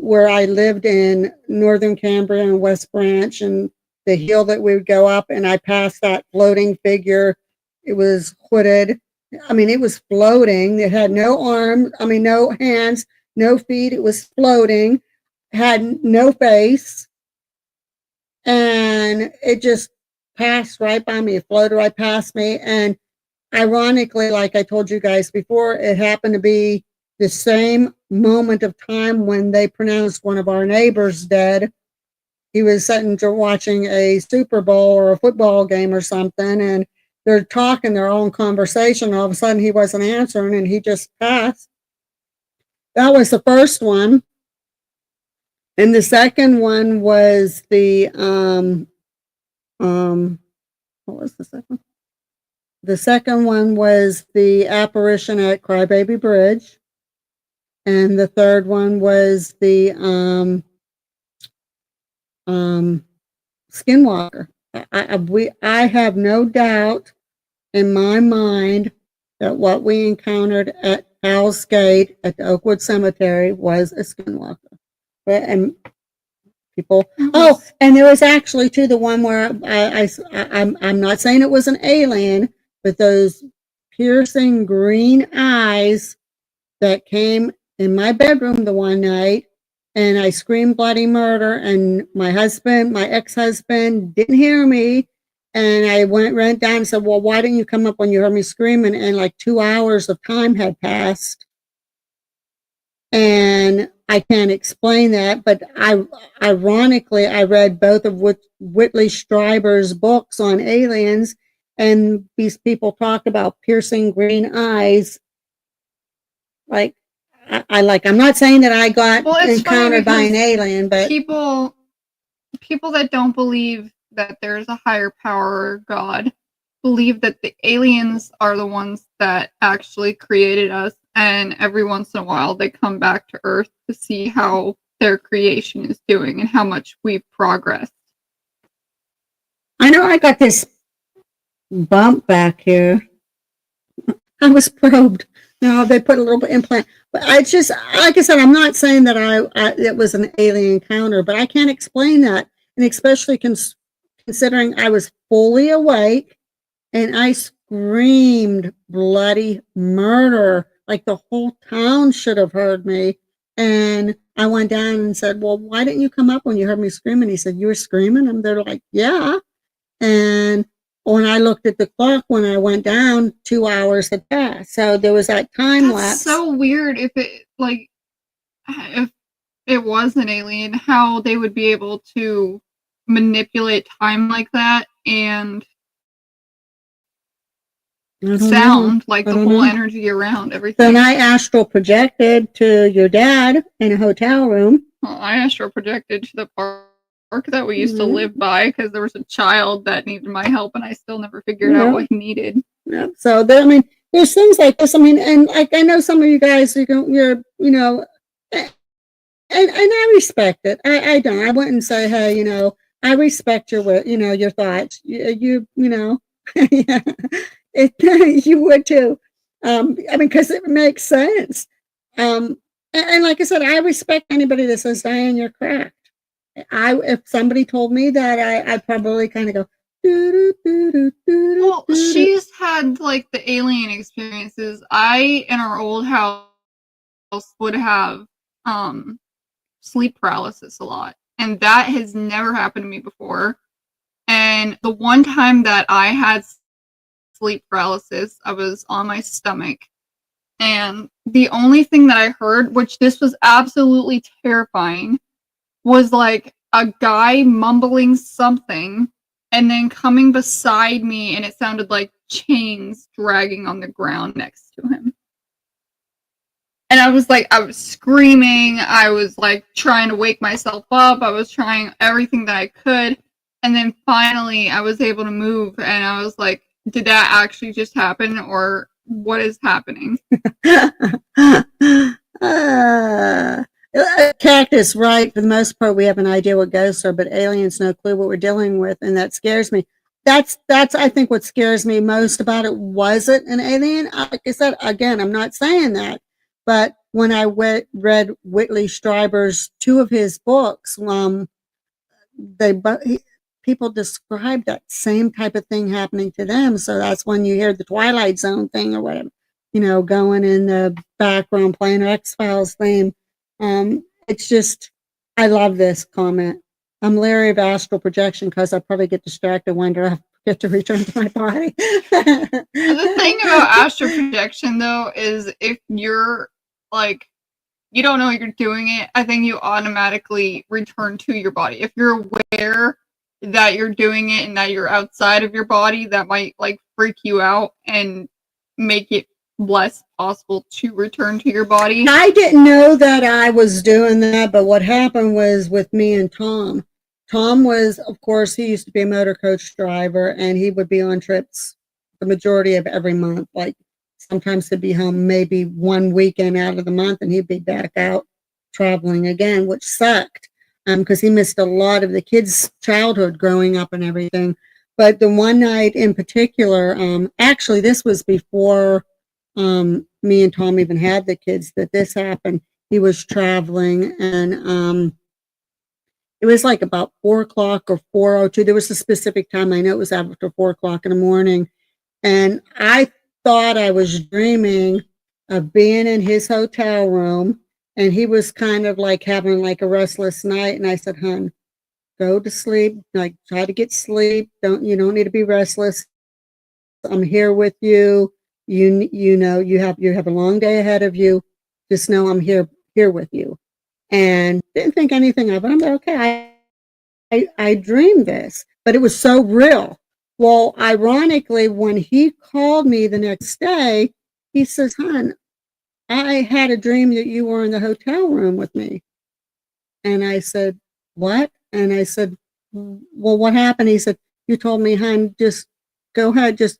Speaker 1: where I lived in northern Cambria and West Branch, and the hill that we would go up, and I passed that floating figure. It was hooded. I mean, it was floating. It had no arms, no hands, no feet. It was floating, had no face, and it just passed right by me. It floated right past me. And ironically, like I told you guys before, it happened to be the same moment of time when they pronounced one of our neighbors dead. He was sitting watching a Super Bowl or a football game or something, and they're talking their own conversation. All of a sudden, he wasn't answering, and he just passed. That was the first one. And the second one was what was the second? The second one was the apparition at Crybaby Bridge. And the third one was the Skinwalker. I have no doubt in my mind that what we encountered at Owl's Gate at the Oakwood Cemetery was a Skinwalker. And people, and there was actually too the one where I'm not saying it was an alien, but those piercing green eyes that came in my bedroom the one night, and I screamed bloody murder, and my ex-husband didn't hear me, and I ran down and said, well, why didn't you come up when you heard me screaming? And like 2 hours of time had passed, and I can't explain that. But ironically, I read both of Whitley Strieber's books on aliens, and these people talk about piercing green eyes. Like, I'm not saying that I got
Speaker 2: Well, it's funny
Speaker 1: encountered by an
Speaker 2: because
Speaker 1: alien, but
Speaker 2: people that don't believe that there's a higher power or God believe that the aliens are the ones that actually created us, and every once in a while they come back to Earth to see how their creation is doing and how much we've progressed.
Speaker 1: I know I got this bump back here. I was probed. No, they put a little bit implant. But I just, like I said, I'm not saying that it was an alien encounter, but I can't explain that. And especially considering I was fully awake and I screamed bloody murder. Like the whole town should have heard me. And I went down and said, well, why didn't you come up when you heard me screaming? He said, you were screaming? And they're like, yeah. And when I looked at the clock when I went down, 2 hours had passed. So there was that time
Speaker 2: That's
Speaker 1: lapse.
Speaker 2: so weird if it was an alien, how they would be able to manipulate time like that and sound like the whole energy around everything.
Speaker 1: Then I astral projected to your dad in a hotel room.
Speaker 2: Well, I astral projected to the park that we used to live by because there was a child that needed my help and I still never figured out what he needed.
Speaker 1: Yeah. So there, I mean, there's things like this. I mean, and like I know some of you guys, you're, you know, and I respect it. I don't. I wouldn't say, hey, you know, I respect your, you know, your thoughts. You know, yeah, you would too. I mean, because it makes sense. And like I said, I respect anybody that says, Diane, you're correct. If somebody told me that, I'd probably kind of go,
Speaker 2: well, she's had like the alien experiences. I, in our old house, would have sleep paralysis a lot, and that has never happened to me before. And the one time that I had sleep paralysis, I was on my stomach, and the only thing that I heard, which this was absolutely terrifying, was like a guy mumbling something and then coming beside me, and it sounded like chains dragging on the ground next to him. And I was screaming. I was like trying to wake myself up. I was trying everything that I could. And then finally I was able to move, and I was like, did that actually just happen, or what is happening?
Speaker 1: Cactus, right? For the most part, we have an idea what ghosts are, but aliens no clue what we're dealing with, and that scares me. That's I think what scares me most about it. Was it an alien? Like I said, again, I'm not saying that, but when I read Whitley Strieber's 2 of his books, people describe that same type of thing happening to them. So that's when you hear the Twilight Zone thing or whatever, you know, going in the background playing X-Files theme. It's just, I love this comment. I'm leery of astral projection because I probably get distracted, wonder I get to return to my body.
Speaker 2: The thing about astral projection, though, is if you're like, you don't know you're doing it, I think you automatically return to your body. If you're aware that you're doing it and that you're outside of your body, that might like freak you out and make it less possible to return to your body.
Speaker 1: I didn't know that I was doing that, but what happened was with me and Tom. Tom was, of course, he used to be a motor coach driver, and he would be on trips the majority of every month. Like sometimes he'd be home maybe one weekend out of the month, and he'd be back out traveling again, which sucked because he missed a lot of the kids' childhood growing up and everything. But the one night in particular, actually, this was before me and Tom even had the kids that this happened. He was traveling, and it was like about 4:00 or 4:02. There was a specific time. I know it was after 4:00 in the morning. And I thought I was dreaming of being in his hotel room, and he was kind of like having like a restless night. And I said, "Hun, go to sleep. Like try to get sleep. You don't need to be restless. I'm here with you. You know you have a long day ahead of you. Just know I'm here here with you. And didn't think anything of it. I'm like, okay, I dreamed this, but it was so real. Well, ironically, when he called me the next day, he says, hon, I had a dream that you were in the hotel room with me. And I said, what? And I said, well, what happened? He said, you told me, hon, just go ahead, just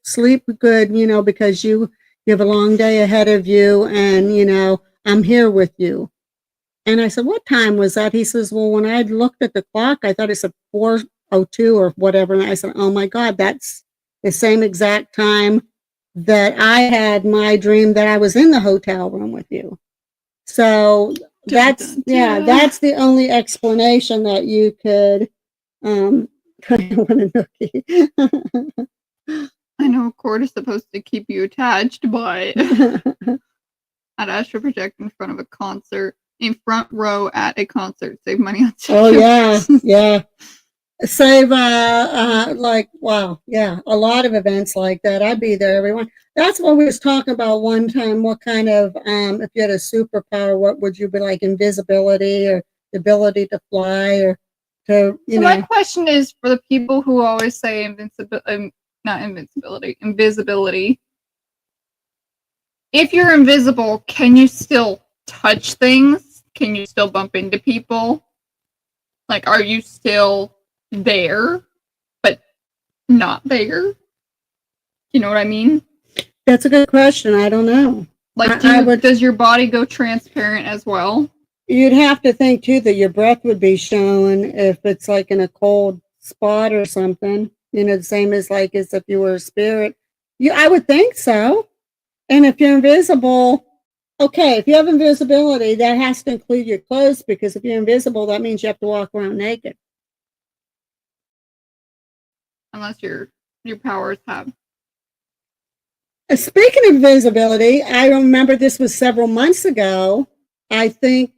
Speaker 1: sleep good, because you have a long day ahead of you, and I'm here with you. And I said, what time was that? He says, well, when I looked at the clock, I thought it said 4:02 or whatever. And I said, oh my God, that's the same exact time that I had my dream that I was in the hotel room with you. So that's the only explanation that you could
Speaker 2: I know a cord is supposed to keep you attached, but I'd astral project in front of a concert, in front row at a concert, save money on tickets.
Speaker 1: Oh yeah. Save wow, yeah, a lot of events like that. I'd be there, everyone. That's what we was talking about one time. What kind of if you had a superpower, what would you be like? Invisibility, or the ability to fly, or to
Speaker 2: So my question is for the people who always say invisibility. If you're invisible, can you still touch things? Can you still bump into people? Like, are you still there, but not there? You know what I mean?
Speaker 1: That's a good question. I don't know.
Speaker 2: Like, does your body go transparent as well?
Speaker 1: You'd have to think too that your breath would be shown if it's like in a cold spot or something. The same as if you were a spirit. I would think so. And if you're invisible, okay, if you have invisibility, that has to include your clothes, because if you're invisible, that means you have to walk around naked.
Speaker 2: Unless your powers have.
Speaker 1: Speaking of invisibility, I remember this was several months ago. I think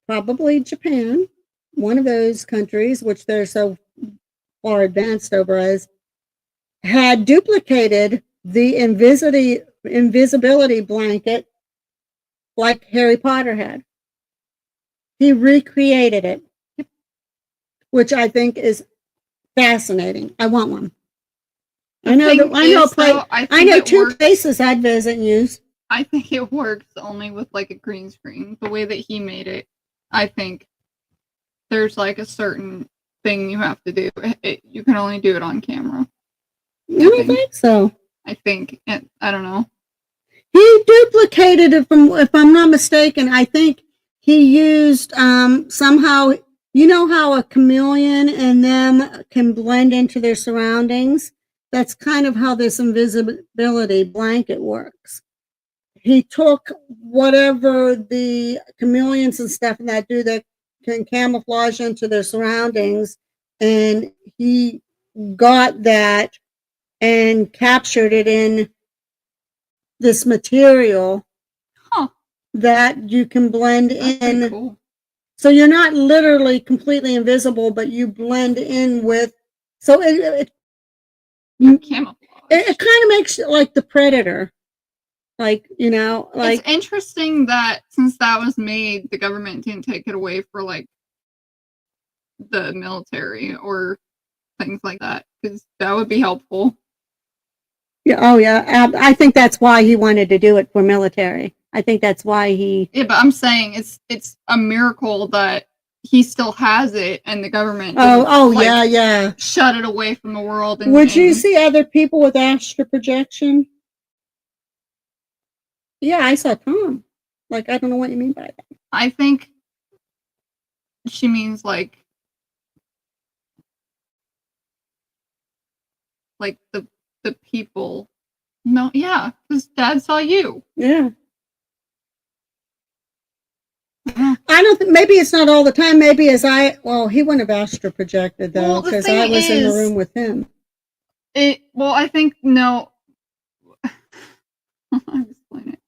Speaker 1: probably Japan, one of those countries, which they're so far advanced over us, had duplicated the invisibility blanket like Harry Potter had. He recreated it, which I think is fascinating. I want one. I know two places I'd visit and use.
Speaker 2: I think it works only with like a green screen. The way that he made it, I think there's like a certain thing you have to do. You can only do it on camera.
Speaker 1: I don't think so.
Speaker 2: I think I don't know.
Speaker 1: He duplicated it if I'm not mistaken. I think he used somehow. You know how a chameleon and them can blend into their surroundings? That's kind of how this invisibility blanket works. He took whatever the chameleons and stuff that do that can camouflage into their surroundings, and he got that and captured it in this material that you can blend in.
Speaker 2: Cool.
Speaker 1: So you're not literally completely invisible, but you blend in with. So it
Speaker 2: camouflage.
Speaker 1: It kind of makes it like the Predator, It's
Speaker 2: interesting that since that was made, the government didn't take it away for like the military or things like that, because that would be helpful.
Speaker 1: Yeah. Oh yeah. I think that's why he wanted to do it for military. I think that's why he.
Speaker 2: Yeah, but I'm saying it's a miracle that he still has it, and the government.
Speaker 1: Yeah.
Speaker 2: Shut it away from the world.
Speaker 1: Would you see other people with astral projection? Yeah, I saw Tom. I don't know what you mean by that.
Speaker 2: I think she means like the people. No, yeah, because Dad saw you.
Speaker 1: Yeah. I don't think, maybe it's not all the time. Maybe he wouldn't have astral projected though, because I was in the room with him.
Speaker 2: I think no. I'll explain it.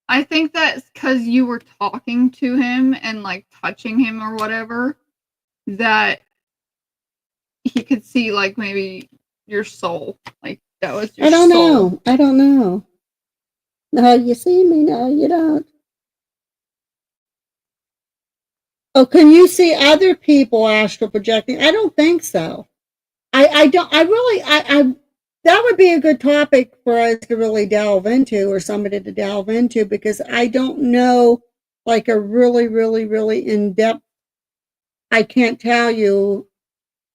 Speaker 2: I think that's because you were talking to him and like touching him or whatever, that he could see like maybe your soul. Like that was your soul.
Speaker 1: I don't know. No, you see me. No, you don't. Oh, can you see other people astral projecting? I don't think so. I don't, I really, that would be a good topic for us to really delve into, or somebody to delve into, because I don't know like a really, really, really in depth. I can't tell you.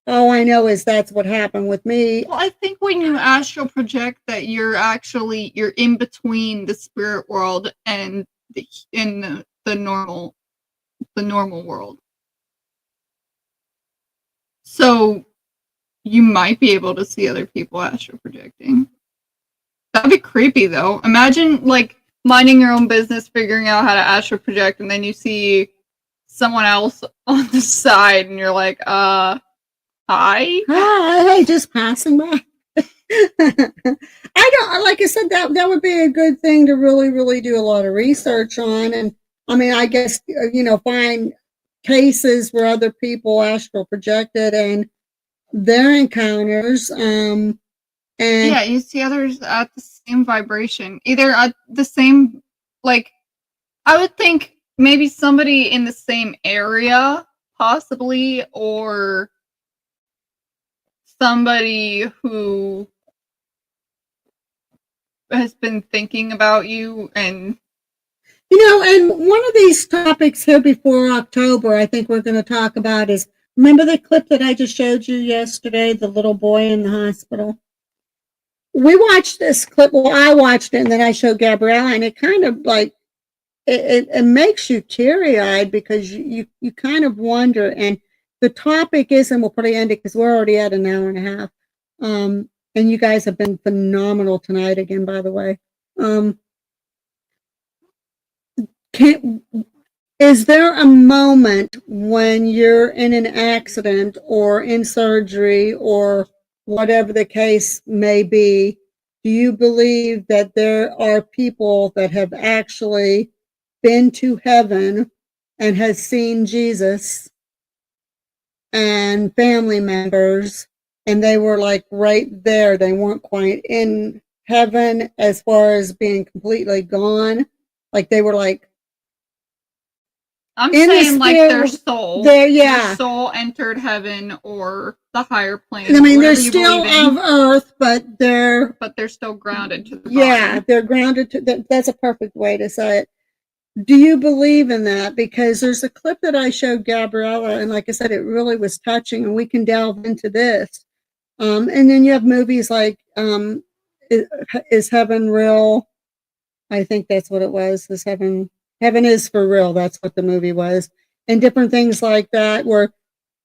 Speaker 1: All I know is that's what happened with me.
Speaker 2: Well, I think when you astral project, that you're in between the spirit world and the normal world. So you might be able to see other people astral projecting. That'd be creepy though. Imagine like minding your own business, figuring out how to astral project, and then you see someone else on the side, and you're like, hi.
Speaker 1: Hi, just passing by. I don't, like I said, that would be a good thing to really, really do a lot of research on. And I mean, I guess, find cases where other people astral projected and their encounters. And
Speaker 2: yeah, you see others at the same vibration, either at the same, like, I would think maybe somebody in the same area, possibly, or somebody who has been thinking about you. And
Speaker 1: and one of these topics here before October, I think we're going to talk about is, remember the clip that I just showed you yesterday, the little boy in the hospital? We watched this clip. Well, I watched it, and then I showed Gabriella, and it kind of like it makes you teary eyed, because you kind of wonder. And the topic is, and we'll probably end it because we're already at an hour and a half. And you guys have been phenomenal tonight again, by the way. Is there a moment when you're in an accident or in surgery or whatever the case may be, do you believe that there are people that have actually been to heaven and has seen Jesus, and family members, and they were like right there? They weren't quite in heaven as far as being completely gone. Like they were like,
Speaker 2: I'm
Speaker 1: in
Speaker 2: saying like
Speaker 1: spirit,
Speaker 2: their soul,
Speaker 1: their
Speaker 2: soul entered heaven or the higher plane.
Speaker 1: I mean, they're
Speaker 2: whatever you
Speaker 1: still
Speaker 2: believe in,
Speaker 1: of Earth, but they're
Speaker 2: still grounded to the body.
Speaker 1: they're grounded to. That's a perfect way to say it. Do you believe in that? Because there's a clip that I showed Gabriella, and like I said, it really was touching, and we can delve into this. And then you have movies like Is Heaven Real? I think that's what it was. Is Heaven is for real? That's what the movie was, and different things like that. Where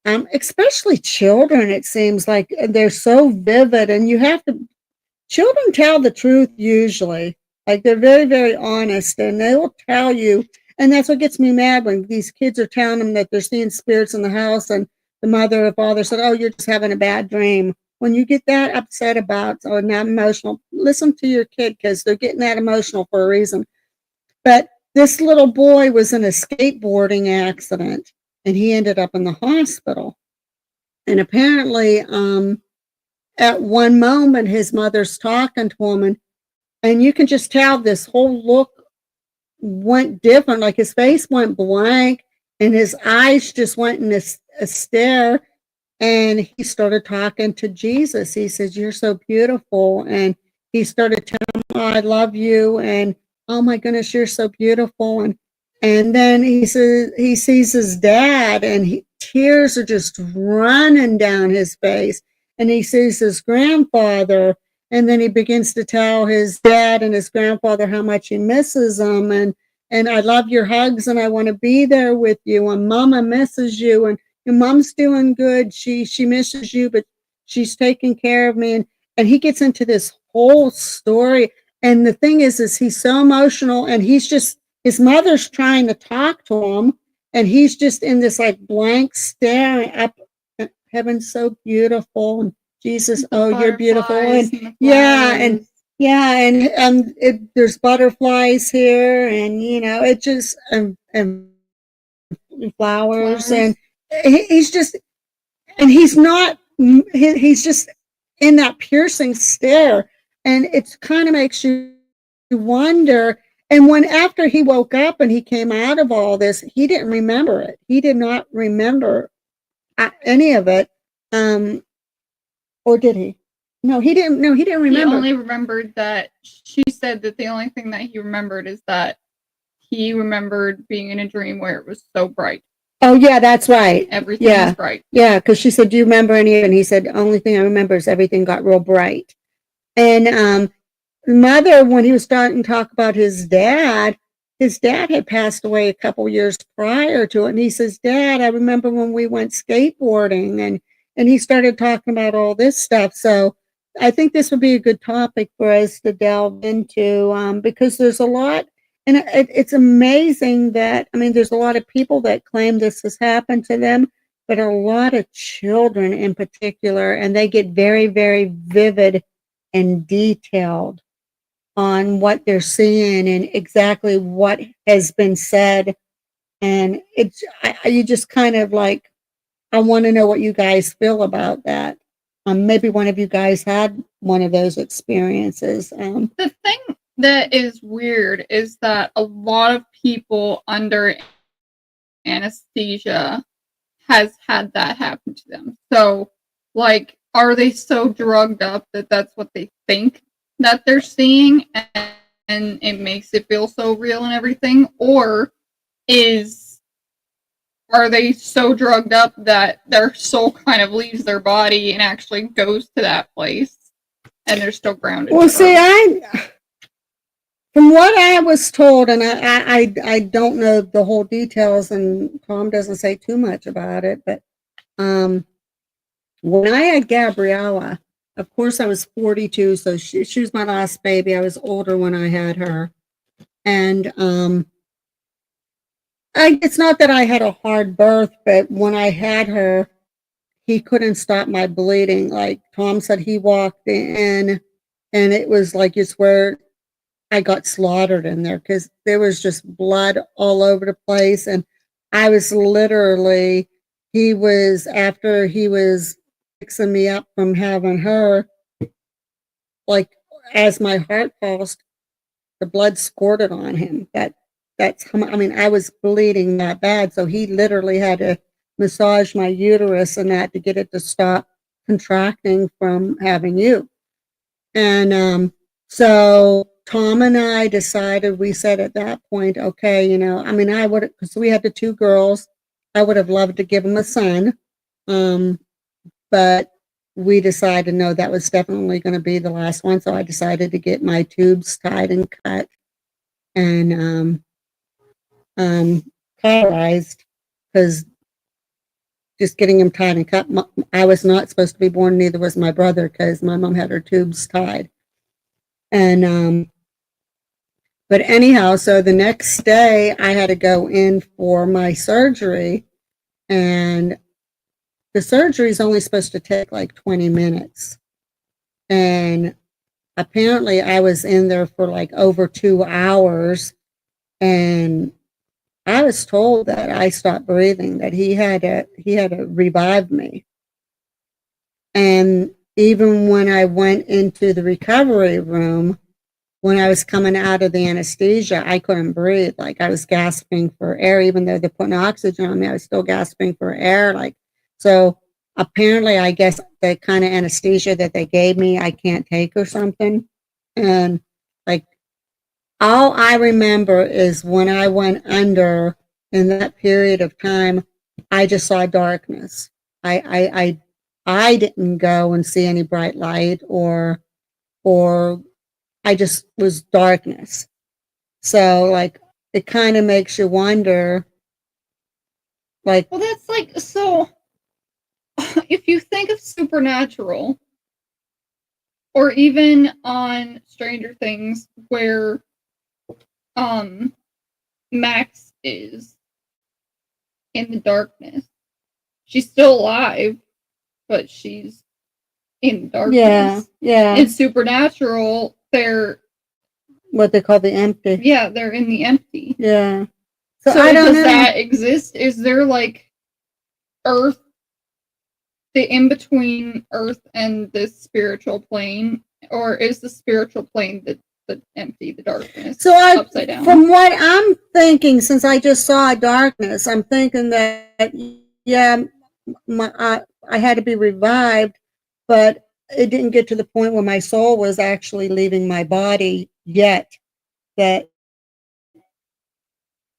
Speaker 1: especially children, it seems like they're so vivid, and you have to. Children tell the truth usually. Like they're very, very honest, and they will tell you. And that's what gets me mad, when these kids are telling them that they're seeing spirits in the house, and the mother or father said, "Oh, you're just having a bad dream." When you get that upset about or not emotional, listen to your kid, because they're getting that emotional for a reason. But this little boy was in a skateboarding accident, and he ended up in the hospital. And apparently, at one moment, his mother's talking to him, and you can just tell this whole look went different. Like his face went blank, and his eyes just went in a stare. And he started talking to Jesus. He says, "You're so beautiful." And he started telling him, "Oh, I love you." And, "Oh my goodness, you're so beautiful." And then he says he sees his dad, and tears are just running down his face. And he sees his grandfather, and then he begins to tell his dad and his grandfather how much he misses them. And, "I love your hugs, and I want to be there with you. And Mama misses you. And your mom's doing good. She misses you, but she's taking care of me." And he gets into this whole story. And the thing is he's so emotional, and his mother's trying to talk to him, and he's just in this like blank staring up. Heaven's so beautiful, and Jesus, "Oh, you're beautiful." And there's butterflies here, and it just and flowers. And he's just, and he's not, he's just in that piercing stare, and it kind of makes you wonder. And when after he woke up and he came out of all this, he didn't remember it. He did not remember any of it. Or did he? No, he didn't. No, he didn't remember.
Speaker 2: He only remembered that she said that the only thing that he remembered is that he remembered being in a dream where it was so bright.
Speaker 1: Oh yeah, that's right.
Speaker 2: Everything was bright.
Speaker 1: Yeah, because she said, "Do you remember any?" And he said, "The only thing I remember is everything got real bright." And mother, when he was starting to talk about his dad had passed away a couple years prior to it, and he says, "Dad, I remember when we went skateboarding," and he started talking about all this stuff. So I think this would be a good topic for us to delve into, because there's a lot, and it's amazing that, I mean, there's a lot of people that claim this has happened to them, but a lot of children in particular, and they get very, very vivid and detailed on what they're seeing and exactly what has been said. And you just kind of like, I want to know what you guys feel about that. Maybe one of you guys had one of those experiences.
Speaker 2: The thing that is weird is that a lot of people under anesthesia has had that happen to them. So, like, are they so drugged up that that's what they think that they're seeing, and it makes it feel so real and everything? Or are they so drugged up that their soul kind of leaves their body and actually goes to that place and they're still grounded?
Speaker 1: Well, see, from what I was told, and I don't know the whole details, and Tom doesn't say too much about it, but when I had Gabriella, of course I was 42, so she was my last baby. I was older when I had her. And it's not that I had a hard birth, but when I had her, he couldn't stop my bleeding. Like Tom said, he walked in and it was like, it's where I got slaughtered in there because there was just blood all over the place. And I was literally, after he was fixing me up from having her, like as my heart pulsed, the blood squirted on him. That's how, I mean, I was bleeding that bad. So he literally had to massage my uterus and that to get it to stop contracting from having you. And so Tom and I decided, we said at that point, okay, I mean, I would, because we had the two girls, I would have loved to give them a son. But we decided, no, that was definitely going to be the last one. So I decided to get my tubes tied and cut and cauterized, because just getting them tied and cut, I was not supposed to be born, neither was my brother, because my mom had her tubes tied. And but anyhow, so the next day I had to go in for my surgery, and the surgery is only supposed to take like 20 minutes. And apparently I was in there for like over 2 hours, and I was told that I stopped breathing, that he had to revive me. And even when I went into the recovery room, when I was coming out of the anesthesia, I couldn't breathe. Like I was gasping for air, even though they're putting oxygen on me, I was still gasping for air. Like, so apparently, I guess the kind of anesthesia that they gave me, I can't take or something. And like, all I remember is when I went under in that period of time, I just saw darkness. I didn't go and see any bright light or I just was darkness. So like it kind of makes you wonder, like,
Speaker 2: well, that's like, so if you think of Supernatural, or even on Stranger Things, where Max is in the darkness, she's still alive, but she's in darkness.
Speaker 1: Yeah.
Speaker 2: In Supernatural, they're
Speaker 1: what they call the empty.
Speaker 2: Yeah, they're in the empty.
Speaker 1: Yeah.
Speaker 2: So does that exist? Is there like Earth, the in between Earth and the spiritual plane, or is the spiritual plane the empty, the darkness.
Speaker 1: So
Speaker 2: upside down.
Speaker 1: From what I'm thinking, since I just saw darkness, I'm thinking that yeah, I had to be revived, but it didn't get to the point where my soul was actually leaving my body yet. That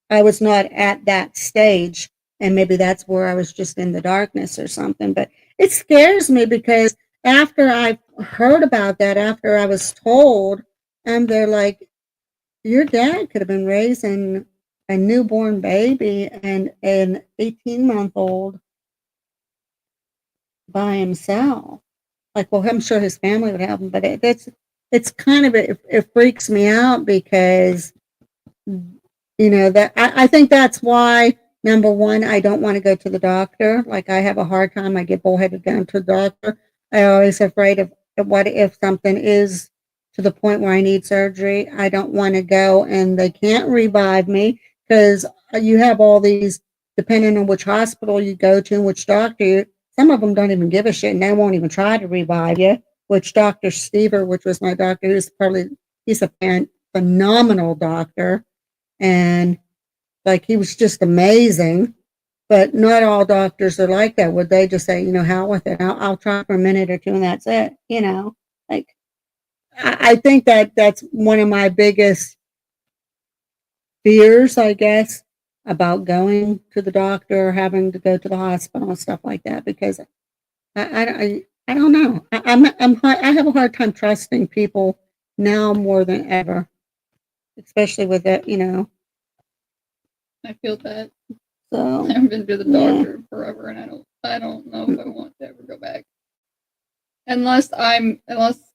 Speaker 1: I was not at that stage, and maybe that's where I was just in the darkness or something. But it scares me because after I heard about that, after I was told, and they're like, your dad could have been raising a newborn baby and an 18-month-old by himself. Like, well, I'm sure his family would have him, but it's kind of, it freaks me out because, that I think that's why, number one, I don't want to go to the doctor. Like, I have a hard time. I get bullheaded going to the doctor. I'm always afraid of what if something is to the point where I need surgery. I don't want to go and they can't revive me because you have all these, depending on which hospital you go to and which doctor, some of them don't even give a shit and they won't even try to revive you, which Dr. Stever, which was my doctor, he's a phenomenal doctor. And like, he was just amazing, but not all doctors are like that. Would they just say, hell with it, I'll try for a minute or two and that's it, like, I think that's one of my biggest fears, I guess, about going to the doctor or having to go to the hospital and stuff like that, because I don't know. I have a hard time trusting people now more than ever, especially with it,
Speaker 2: I feel that.
Speaker 1: So
Speaker 2: I haven't been to the doctor forever, and I don't know if I want to ever go back. Unless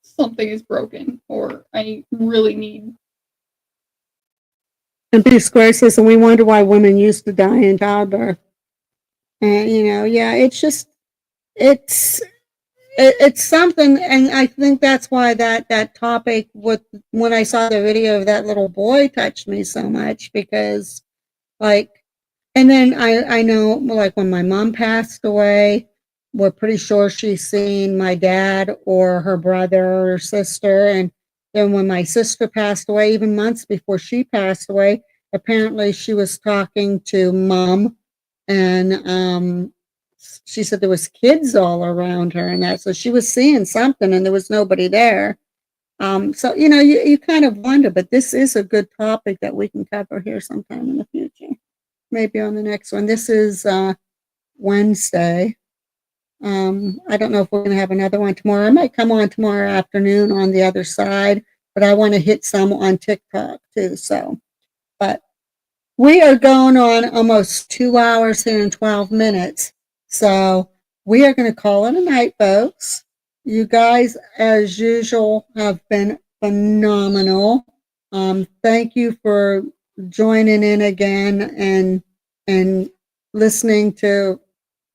Speaker 2: something is broken or I really need.
Speaker 1: Abuse crisis, and we wonder why women used to die in childbirth. And it's something, and I think that's why that topic when I saw the video of that little boy touched me so much, because like, and then I know, like, when my mom passed away, we're pretty sure she's seen my dad or her brother or sister. And then when my sister passed away, even months before she passed away, apparently she was talking to mom, and she said there was kids all around her and that. So she was seeing something and there was nobody there. So, you kind of wonder, but this is a good topic that we can cover here sometime in the future. Maybe on the next one. This is Wednesday. I don't know if we're going to have another one tomorrow. I might come on tomorrow afternoon on the other side, but I want to hit some on TikTok too. So, but we are going on almost 2 hours here in 12 minutes. So we are going to call it a night, folks. You guys, as usual, have been phenomenal. Thank you for joining in again and listening to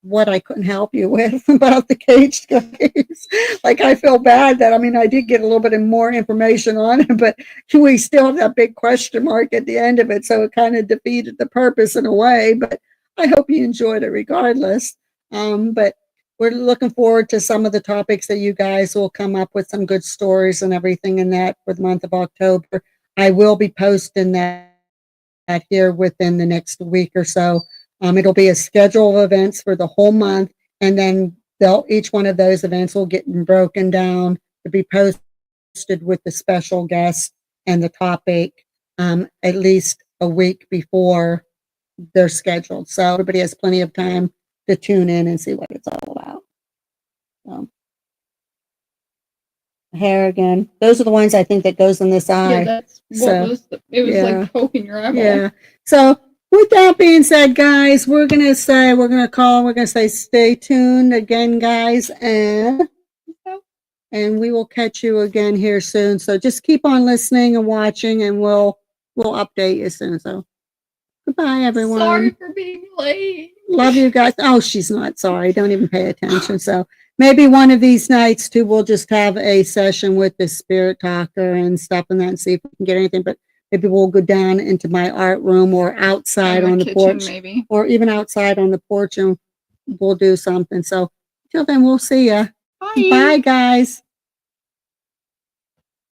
Speaker 1: what I couldn't help you with about the caged cookies. Like, I feel bad that, I did get a little bit more information on it, but we still have that big question mark at the end of it. So it kind of defeated the purpose in a way, but I hope you enjoyed it regardless. But we're looking forward to some of the topics that you guys will come up with, some good stories and everything in that for the month of October. I will be posting that here within the next week or so. It'll be a schedule of events for the whole month, and then each one of those events will get broken down to be posted with the special guest and the topic at least a week before they're scheduled. So everybody has plenty of time to tune in and see what it's all about. So, hair again. Those are the ones I think that goes in this eye.
Speaker 2: Yeah, that's what was like poking your eyeball. Yeah.
Speaker 1: So with that being said, guys, we're gonna say stay tuned again, guys, and we will catch you again here soon. So just keep on listening and watching, and we'll update you soon. So goodbye, everyone.
Speaker 2: Sorry for being late.
Speaker 1: Love you guys. Oh, she's not sorry. Don't even pay attention. So maybe one of these nights too, we'll just have a session with the spirit talker and stuff and that, and see if we can get anything. But maybe we'll go down into my art room or outside on the porch,
Speaker 2: maybe,
Speaker 1: or even outside on the porch, and we'll do something. So till then, we'll see ya.
Speaker 2: Bye.
Speaker 1: Bye, guys.